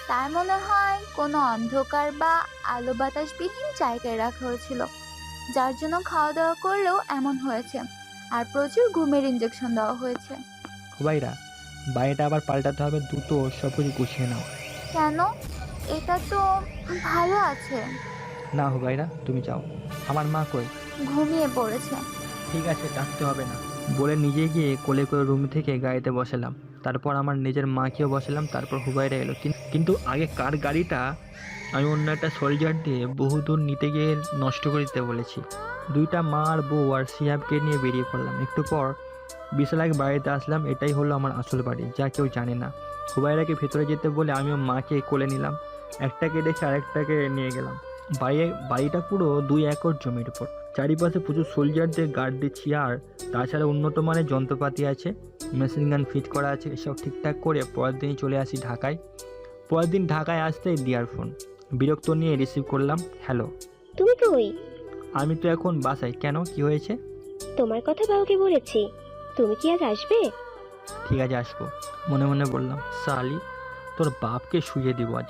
তার মনে হয় কোনো অন্ধকার বা আলো বাতাসবিহীন জায়গায় রাখা হয়েছিল, যার জন্য খাওয়া দাওয়া করলেও এমন হয়েছে। আর প্রচুর ঘুমের ইঞ্জেকশন দেওয়া হয়েছে। হুবাইরা, বাড়িটা আবার পাল্টাতে হবে, দ্রুত সব কিছু গুছিয়ে নাও। কেন? এটা তো ভালো আছে। না হুবাইরা, তুমি যাও। আমার মা কই? ঘুমিয়ে পড়েছে। ঠিক আছে, ডাকতে হবে না বলে নিজে গিয়ে কোলে করে রুম থেকে গাড়িতে বসালাম। তারপর আমার নিজের মাকেও বসালাম, তারপর হুবাইরা এলো। কিন্তু আগে কার গাড়িটা আমি অন্য একটা সোলজার দিয়ে বহুদূর নিতে গিয়ে নষ্ট করে দিতে বলেছি। দুইটা মা আর বউ আর সিহাবকে নিয়ে বেরিয়ে পড়লাম। একটু পর বিশালাকে বাড়িতে আসলাম। এটাই হলো আমার আসল বাড়ি, যা কেউ জানে না। হুবাইরাকে ভেতরে যেতে বলে আমিও মাকে কোলে নিলাম। একটাকে রেখে আরেকটাকে নিয়ে গেলাম। বাড়িটা পুরো 2 একর জমির উপর। চারিপাশে প্রচুর সোলজারদের গার্ড দিচ্ছি, আর তাছাড়া উন্নত মানের যন্ত্রপাতি আছে, মেশিন গান ফিট করা আছে। এসব ঠিকঠাক করে পরের দিনই চলে আসি ঢাকায়। পরের দিন ঢাকায় আসতেই দিয়ার ফোন। বিরক্ত নিয়ে রিসিভ করলাম। হ্যালো। তুমি কই? আমি তো এখন বাসায়। কেন, কি হয়েছে? তোমার কথা বাবাকে বলেছি। তুমি কি আজ আসবে? ঠিক আছে, আসবো। মনে মনে বললাম, সালি তোর বাপকে শুয়ে দিব আজ।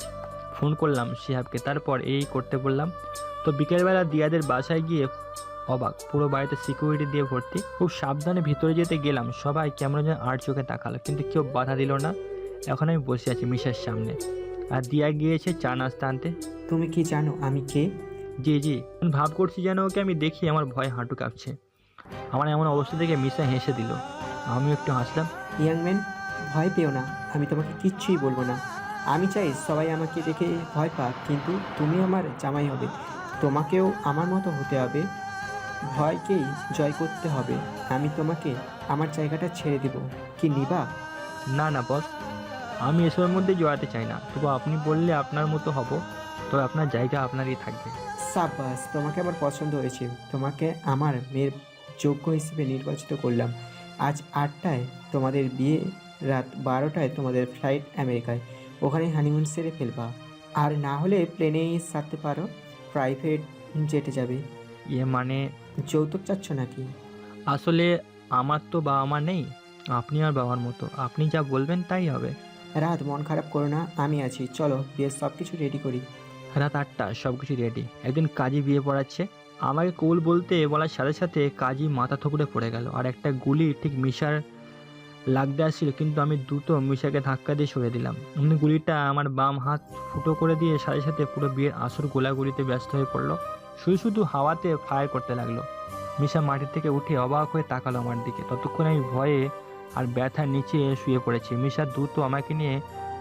ফোন করলাম শিহাবকে, তারপর এই করতে বললাম। তো বিকেলবেলা দিয়াদের বাসায় গিয়ে অবাক, পুরো বাড়িতে সিকিউরিটি দিয়ে ভর্তি। খুব সাবধানে ভিতরে যেতে গেলাম। সবাই কেমন যেন আর চোখে তাকালো, কিন্তু কেউ বাধা দিল না। এখন আমি বসে আছি মিশার সামনে, আর দিয়া গিয়েছে চা নাস্তা আনতে। তুমি কি জানো আমি কে? জি জি। ভাব করছি যেন ওকে আমি দেখি আমার ভয় হাঁটু কাঁপছে। আমার এমন অবস্থা দেখে মিশা হেসে দিল, আমিও একটু হাসলাম। ইয়াং ম্যান, ভয় পেও না, আমি তোমাকে কিচ্ছুই বলবো না। আমি চাই সবাই আমাকে দেখে ভয় পাক, কিন্তু তুমি আমার জামাই হবে। তোমাকেও আমার মতো হতে হবে, ভয়কেই জয় করতে হবে। আমি তোমাকে আমার জায়গাটা ছেড়ে দেব, কি নিবা? না না বস, আমি এসবের মধ্যে জড়াতে চাই না। তবু আপনি বললে আপনার মতো হব, তবে আপনার জায়গা আপনারই থাকবে। সাব্বাস, তোমাকে আমার পছন্দ হয়েছে। তোমাকে আমার মেয়ের যোগ্য হিসেবে নির্বাচিত করলাম। আজ 8টায় তোমাদের বিয়ে, রাত 12টায় তোমাদের ফ্লাইট আমেরিকায়। ওখানে হানিমুন সেরে ফেলবা, আর না হলে প্লেনেই সারতে পারো, প্রাইভেট জেটে যাবে। মানে যৌতুক চাচ্ছ নাকি? আসলে আমার তো বাবা মা নেই, আপনি আর বাবার মতো। আপনি যা বলবেন তাই হবে। রাত, মন খারাপ করো না, আমি আছি। চলো বিয়ের সব কিছু রেডি করি। রাত 8টা, সব কিছু রেডি। একদিন কাজী বিয়ে পড়াচ্ছে। আমাকে কৌল বলতে বলার সাথে সাথে কাজী মাথা থুকড়ে পড়ে গেল, আর একটা গুলি ঠিক মিশার লাগতে আসছিল, কিন্তু আমি দ্রুত মিশাকে ধাক্কা দিয়ে সরে দিলাম। এমনি গুলিটা আমার বাম হাত ফুটো করে দিয়ে সাথে সাথে পুরো বিয়ের আসর গোলাগুলিতে ব্যস্ত হয়ে পড়লো। শুধু শুধু হাওয়াতে ফায়ার করতে লাগলো। মিশা মাটি থেকে উঠে অবাক হয়ে তাকালো আমার দিকে। ততক্ষণ আমি ভয়ে আর ব্যথার নিচে শুয়ে পড়েছি। মিশা দ্রুত আমাকে নিয়ে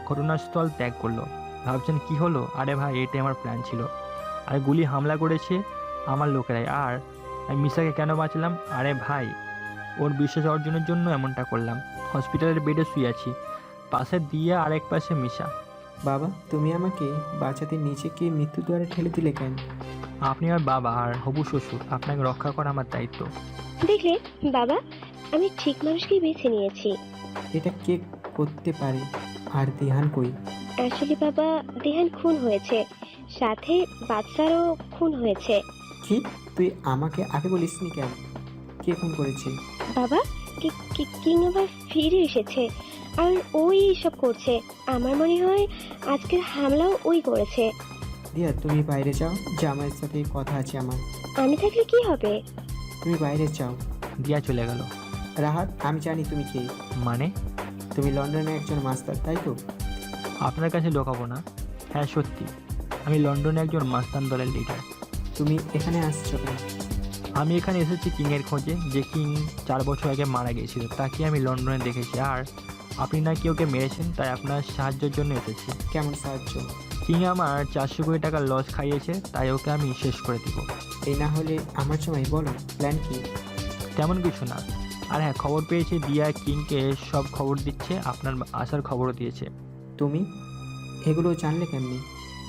ঘটনাস্থল ত্যাগ করলো। ভাবছেন কি হলো? আরে ভাই, এটাই আমার প্ল্যান ছিল। আর গুলি হামলা করেছে আমার লোকেরাই। আর আমি মিশাকে কেন বাঁচলাম? আরে ভাই, ওর বিশ্বাস অর্জনের জন্য এমনটা করলাম। হসপিটালের বেডে শুয়ে আছি, পাশে দিয়া আরেক পাশে মিশা। বাবা, তুমি আমাকে বাঁচাতে নিজেকে মৃত্যু দ্বারে ঠেলে দিলে কেন? আপনি আমার বাবা আর হবু শ্বশুর, আপনাকে রক্ষা করা আমার দায়িত্ব। দেখলে বাবা, আমি ঠিক মানুষকেই বেছে নিয়েছি। এটা কে করতে পারে? আর দিহান কই? আসলে বাবা, দিহান খুন হয়েছে, সাথে বাচ্চারও খুন হয়েছে। কি? তুই আমাকে আগে বলিসনি কেন? কে খুন করেছে? বাবা, কিং আবার ফিরে এসেছে, আর ওই সব করছে। আমার মনে হয় আজকের হামলাও ওই করেছে। দিয়া, তুমি বাইরে যাও, জামাইয়ের সাথে কথা আছে আমার। আমি থাকলে কি হবে? তুমি বাইরে যাও। দিয়া চলে গেল। রাহাত, আমি জানি তুমি কে। মানে? তুমি লন্ডনে একজন মাস্টার, তাই তো? আপনার কাছে লুকাবো না। হ্যাঁ সত্যি, আমি লন্ডনে একজন মাস্তান দলের লিডার। তুমি এখানে আসছো কেন? আমি এখানে এসেছি কিংয়ের খোঁজে। যে কিং 4 বছর আগে মারা গিয়েছিল, তাকে আমি লন্ডনে দেখেছি। আর আপনি নাকি ওকে মেরেছেন, তাই আপনার সাহায্যের জন্য এসেছি। কেমন সাহায্য? কিং আমার 400 কোটি টাকার লস খাইয়েছে, তাই ওকে আমি শেষ করে দিব। এই না হলে আমার সময় বলো, প্ল্যান কি? তেমন কিছু না। আর হ্যাঁ, খবর পেয়েছি দিয়া কিংকে সব খবর দিচ্ছে, আপনার আসার খবরও দিয়েছে। তুমি এগুলো জানলে কেমনি?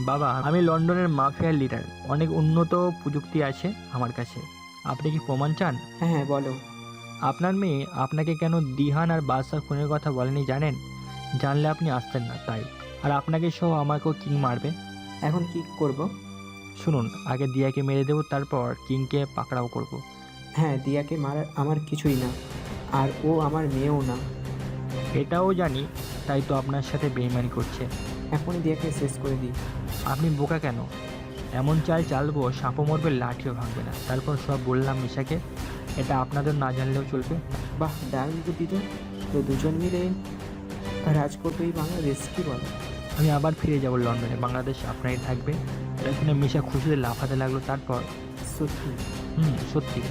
বাবা, আমি লন্ডনের মাফিয়ার লিডার। অনেক উন্নত প্রযুক্তি আছে আমার কাছে। আপনি কি প্রমাণ চান? হ্যাঁ হ্যাঁ, বলো। আপনার মেয়ে আপনাকে কেন দিহান আর বাদশা খুনের কথা বলেনি জানেন? জানলে আপনি আসতেন না, তাই। আর আপনাকে সহ আমাকেও কিং মারবে। এখন কি করব? শুনুন, আগে দিয়াকে মেরে দেবো, তারপর কিংকে পাকড়াও করব। হ্যাঁ, দিয়াকে মারার আমার কিছুই না, আর ও আমার মেয়েও না। এটাও জানি, তাই তো আপনার সাথে বেইমানি করছে। এখনই দিয়াকে শেষ করে দিই। আপনি বোকা কেন? এমন চাল চালবো সাপও মরবে, লাঠিও ভাঙবে না। তারপর সব বললাম মিশাকে, এটা আপনাদের না জানলেও চলবে। বাহ, দারুণ বুদ্ধি তো। তো দুজন মিলে রাজ করবে এই বাংলাদেশ, কি বলো? আমি আবার ফিরে যাব লন্ডনে, বাংলাদেশ আপনারই থাকবে। এটা শুনে মিশা খুশিতে লাফাতে লাগলো। তারপর সত্যি? সত্যি।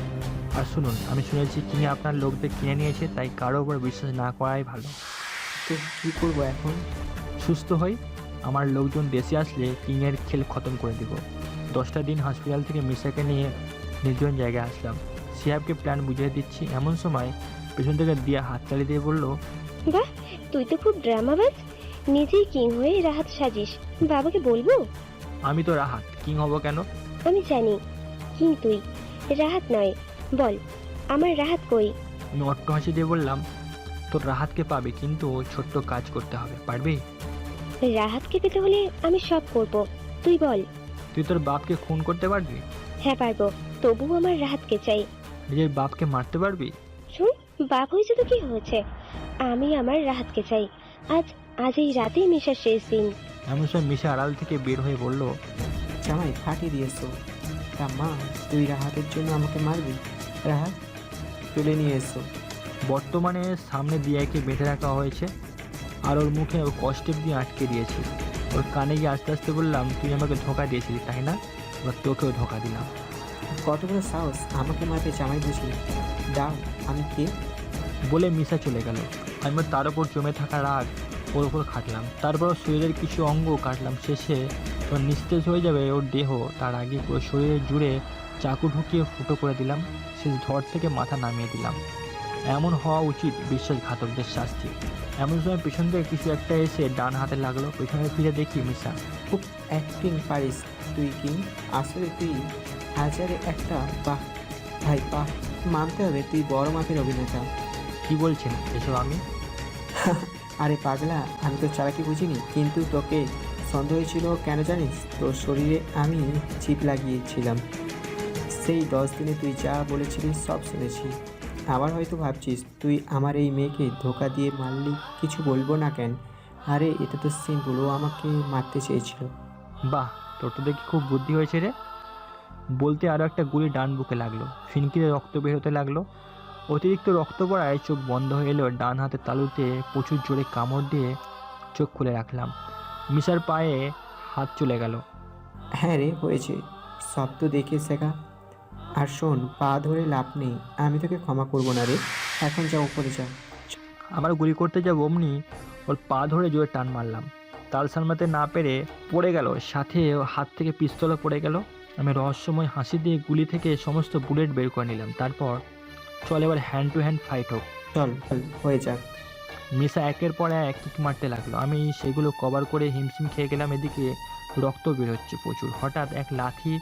আর শুনুন, আমি শুনেছি কিনে আপনার লোকদের কিনে নিয়েছে, তাই কারো উপর বিশ্বাস না করাই ভালো। তো কী করবো এখন? সুস্থ হই, আমার লোকজন দেশে আসলে কিংয়ের খেল খতম করে দেব। 10টা দিন হসপিটাল থেকে মিশাকে নিয়ে নির্জন জায়গায় আসলাম। সিয়াবকে প্ল্যান বুঝিয়ে দিচ্ছি, এমন সময় পেছন থেকে দিয়া হাত চালিয়ে দিয়ে বলল, বাহ, তুই তো খুব ড্রামাবাজ। নিজেই কিং হয়ে রাহাত সাজিস। বাবাকে বলবো? আমি তো রাহাত, কিং হব কেন? আমি জানি কিং তুই, রাহাত নয়। বল, আমার রাহাত কই? আমি অট্ট হাসি দিয়ে বললাম, তোর রাহাতকে পাবে, কিন্তু ছোট্ট কাজ করতে হবে, পারবি? রাহাতকে পেতে হলে আমি সব করব, তুই বল। তুই তোর বাপকে খুন করতে পারবি? হ্যাঁ পারবো, তবুও আমার রাহাতকে চাই। নিজের বাপকে মারতে পারবি? শোন, বাপ হয়েছে তো কি হয়েছে, আমি আমার রাহাতকে চাই। আজ এই রাতেই মিশার শেষ দিন। এমন সময় মিশা আড়াল থেকে বের হয়ে বলল, জামাই ফাটিয়ে দিয়েছো। তা মা, তুই রাহাতের জন্য আমাকে মারবি? রাহাত, তুলে নিয়ে এসো। বর্তমানে সামনে দিয়াকে বেঁধে রাখা হয়েছে, আর ওর মুখে ও কষ্টেপ দিয়ে আটকে দিয়েছি। ওর কানে গিয়ে আস্তে আস্তে বললাম, তুই আমাকে ধোকা দিয়েছিলি তাই না? এবার তোকেও ধোকা দিলাম। কত বড় সাহস আমাকে মারবে জামাই বুঝি? দাও, আমি কে? বলে মিশা চলে গেল। আমি তার উপর জমে থাকা রাগ ওর উপর খাটলাম। তারপর শরীরের কিছু অঙ্গ কাটলাম। শেষে ওর নিস্তেজ হয়ে যাবে ওর দেহ, তার আগে পুরো শরীরে জুড়ে চাকু ঢুকিয়ে ফুটো করে দিলাম। শেষ ধর থেকে মাথা নামিয়ে দিলাম। এমন হওয়া উচিত বিশ্বাসঘাতকদের শাস্তি। এমন সময় পেছন থেকে কিছু একটা এসে ডান হাতে লাগলো। পেছনে ফিরে দেখি মিশা। খুব অ্যাক্টিং পারিস তুই কি? আসলে তুই হাজারে একটা। বাহ ভাই বাহ, মানতে হবে তুই বড় মাপের অভিনেতা। কি বলছেন এসব? আমি আরে পাগলা, আমি তো চালাকি বুঝিনি, কিন্তু তোকে সন্দেহ হয়েছিল কেন জানিস? তোর শরীরে আমি চিপ লাগিয়েছিলাম। সেই 10 দিনে তুই যা বলেছিলি সব শুনেছি। আবার হয়তো ভাবছিস তুই আমার এই মেয়েকে ধোকা দিয়ে মারলি, কিছু বলবো না কেন? আরে এটা তো সিম্পল, ও আমাকে মারতে চেয়েছিল। বাহ, তোর তো দেখি খুব বুদ্ধি হয়েছে রে। বলতে আরও একটা গুলি ডান বুকে লাগলো। ফিনকিরে রক্ত বের হতে লাগলো। অতিরিক্ত রক্ত পড়ায় চোখ বন্ধ হয়ে এলো। ডান হাতে তালুতে প্রচুর জোরে কামড় দিয়ে চোখ খুলে রাখলাম। মিশার পায়ে হাত চলে গেল। হ্যাঁ রে, হয়েছে, সব তো দেখে শেখা। আর শোন, পা ধরে লাভ নেই, আমি তোকে ক্ষমা করবো না রে। এখন যা, উপরে যা। আবার গুলি করতে যাব, অমনি ওর পা ধরে জোরে টান মারলাম। তাল সামলাতে না পেরে পড়ে গেল, সাথে হাত থেকে পিস্তলও পড়ে গেল। আমি রহস্যময় হাসি দিয়ে গুলি থেকে সমস্ত বুলেট বের করে নিলাম। তারপর চল এবার হ্যান্ড টু হ্যান্ড ফাইট হোক। চল হয়ে যাক। মিশা একের পর এক কিক মারতে লাগলো। আমি সেগুলো কভার করে হিমশিম খেয়ে গেলাম। এদিকে রক্ত বের হচ্ছে প্রচুর। হঠাৎ এক লাথি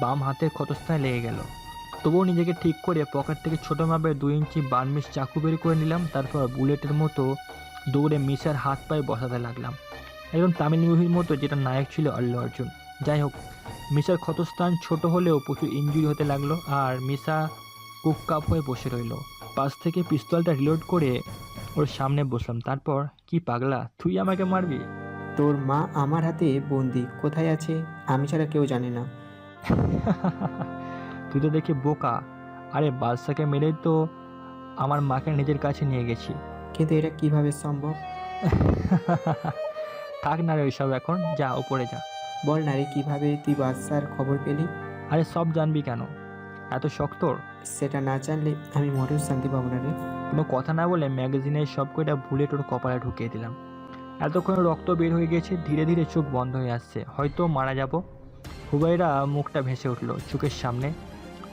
বাম হাতের ক্ষতস্থানে লেগে গেল। তবুও নিজেকে ঠিক করে পকেট থেকে ছোটো মাপের 2 ইঞ্চি বার্মিস চাকু বের করে নিলাম। তারপর বুলেটের মতো দৌড়ে মিশার হাত পায়ে বসাতে লাগলাম, একদম তামিল মুভির মতো, যেটা নায়ক ছিল আল্লু অর্জুন। যাই হোক, মিশার ক্ষতস্থান ছোট হলেও প্রচুর ইনজুরি হতে লাগলো, আর মিশা কুপকাপ হয়ে বসে রইল। পাশ থেকে পিস্তলটা রিলোড করে ওর সামনে বসলাম। তারপর, কি পাগলা, তুই আমাকে মারবি? তোর মা আমার হাতে বন্দি, কোথায় আছে আমি ছাড়া কেউ জানে না। তুই তো দেখি বোকা। আরে বাদশাকে মেরেই তো আমার মাকে নিজের কাছে নিয়ে গেছি। কিন্তু এটা কিভাবে সম্ভব? থাক না রে ওইসব, এখন যা উপরে যা। বল না রে, কিভাবে তুই বাদশার খবর পেলি? আরে সব জানবি কেন, এত শখ তোর? সেটা না জানলে আমি মোটেও শান্তি পাবো না রে। কোনো কথা না বলে ম্যাগাজিনের সব কয়টা বুলেট ওর কপালে ঢুকিয়ে দিলাম। এতক্ষণ রক্ত বের হয়ে গেছে, ধীরে ধীরে চোখ বন্ধ হয়ে আসছে, হয়তো মারা যাব। হুবাইরা মুখটা ভেসে উঠলো চোখের সামনে।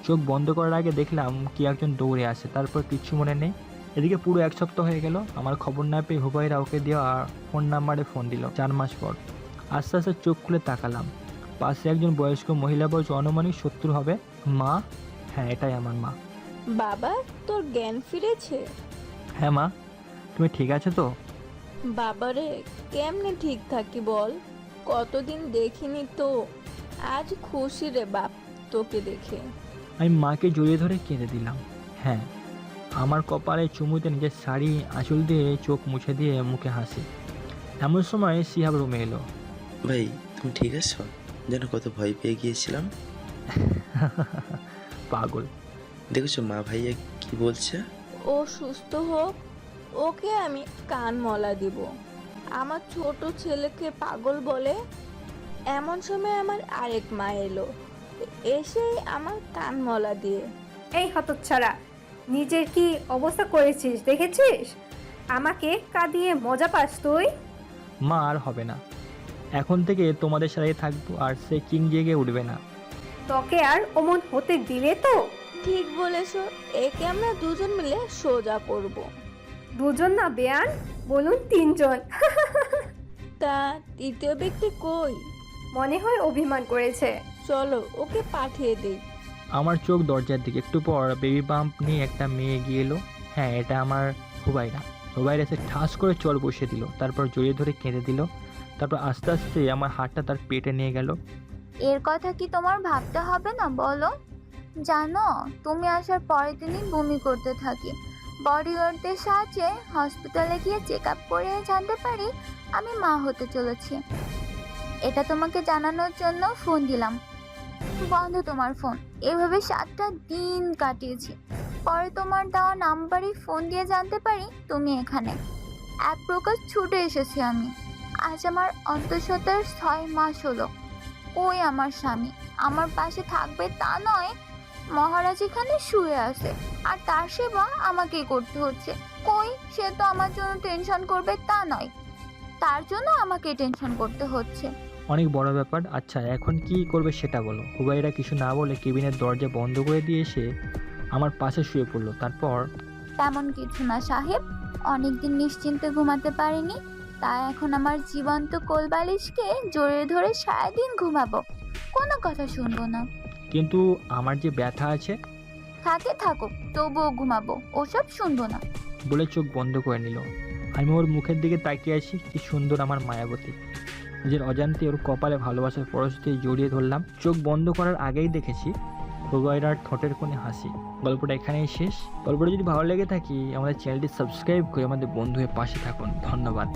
চোখ বন্ধ করার আগে দেখলাম কি একজন দৌড়ে আসে, তারপর কিচ্ছু মনে নেই। এদিকে পুরো 1 সপ্তাহ হয়ে গেল। আমার খবর না পেয়ে হুবাইরা ওকে দেওয়া ফোন নাম্বারে ফোন দিল 4 মাস পর। আস্তে আস্তে চোখ খুলে তাকালাম। পাশে একজন বয়স্ক মহিলা, বয়স অনুমানিক 70 হবে। মা? হ্যাঁ, এটাই আমার মা। বাবা, তোর জ্ঞান ফিরেছে? হ্যাঁ মা, তুমি ঠিক আছো তো? বাবারে, কেমনে ঠিক থাকি বল, কতদিন দেখিনি তো। আজ খুশি রে বাপ তোকে দেখে। আমি মাকে জড়িয়ে ধরে কেঁদে দিলাম। হ্যাঁ, আমার কপালে চুমুতে নিজের শাড়ি আঁচল দিয়ে চোখ মুছে দিয়ে মুখে হাসি। এমন সময় শিহাব রুমে এলো। ভাই তুমি ঠিক আছো? যেন কত ভয় পেয়ে গিয়েছিলাম। পাগল। দেখেছো মা ভাইয়া কি বলছে? ও সুস্থ হোক, ওকে আমি কান মলা দিব। আমার ছোট ছেলেকে পাগল বলে। এমন সময় আমার আরেক মা এলো, এসেই আমার কান মলা দিয়ে। এই হতচ্ছাড়া, নিজের কি অবস্থা করেছিস দেখেছিস? আমাকে কাঁদিয়ে মজা পাস তুই? মা আর হবে না, এখন থেকে তোমাদের সাথে থাকবো আর সে কিং জেগে উঠবে না। তোকে আর অমন হতে দিলে তো? ঠিক বলেছো, একে আমরা দুজন মিলে সোজা করব। দুজন না বেয়ান, বলুন 3 জন। তা তৃতীয় ব্যক্তি কই? মনে হয় অভিমান করেছে। চলো ওকে পাঠিয়ে দেই। আমার চোখ দরজার দিকে। একটু পর বেবি বাম্প নিয়ে একটা মেয়ে এগিয়ে এলো। হ্যাঁ, এটা আমার হুবাইরা। হুবাইরা এসে ঠাস করে চল বসিয়ে দিল, তারপর জড়িয়ে ধরে কেঁদে দিল। তারপর আস্তে আস্তে আমার হাতটা তার পেটে নিয়ে গেল। এর কথা কি তোমার ভাবতে হবে না বলো? জানো, তুমি আসার পরের দিনই বমি করতে থাকি। বডিগার্ডদের সাহায্যে হসপিটালে গিয়ে চেক আপ করে জানতে পারি আমি মা হতে চলেছি। এটা তোমাকে জানানোর জন্য ফোন দিলাম। বন্ধ তোমার ফোন। এভাবে 7টা দিন কাটিয়েছি। পরে তোমার দেওয়া নাম্বারে ফোন দিয়ে জানতে পারি তুমি এখানে। এক প্রকার ছুটে এসেছি আমি। আজ আমার অন্তঃসত্ত্বার 6 মাস হলো। ওই আমার স্বামী আমার পাশে থাকবে তা নয়, মহারাজ এখানে শুয়ে আছে আর তার সেবা আমাকেই করতে হচ্ছে। কই, সে তো আমার জন্য টেনশন করবে তা নয়, তার জন্য আমাকে টেনশন করতে হচ্ছে। অনেক বড় ব্যাপার। আচ্ছা, এখন কি করবে সেটা বলো। হুবাইরা কিছু না বলে কেবিনের দরজা বন্ধ করে দিয়ে এসে আমার পাশে শুয়ে পড়লো। তারপর তেমন কিছু না সাহেব, অনেকদিন নিশ্চিন্তে ঘুমাতে পারিনি, তাই এখন আমার জীবন্ত কোলবালিশকে জড়িয়ে ধরে সারাদিন ঘুমাবো, কোনো কথা শুনবো না। কিন্তু আমার যে ব্যথা আছে। থাকে থাকুক, তবুও ঘুমাবো, ওসব শুনবো না। বলে চোখ বন্ধ করে নিল। আমি ওর মুখের দিকে তাকিয়ে আছি। কি সুন্দর আমার মায়াবতী। নিজের অজান্তে ওর কপালে ভালোবাসার পরশ দিয়ে জড়িয়ে ধরলাম। চোখ বন্ধ করার আগেই দেখেছি হুবাইরার ঠোঁটের কোণে হাসি। গল্পটা এখানেই শেষ। গল্পটা যদি ভালো লেগে থাকে আমাদের চ্যানেলটি সাবস্ক্রাইব করে আমাদের বন্ধু হয়ে পাশে থাকুন। ধন্যবাদ।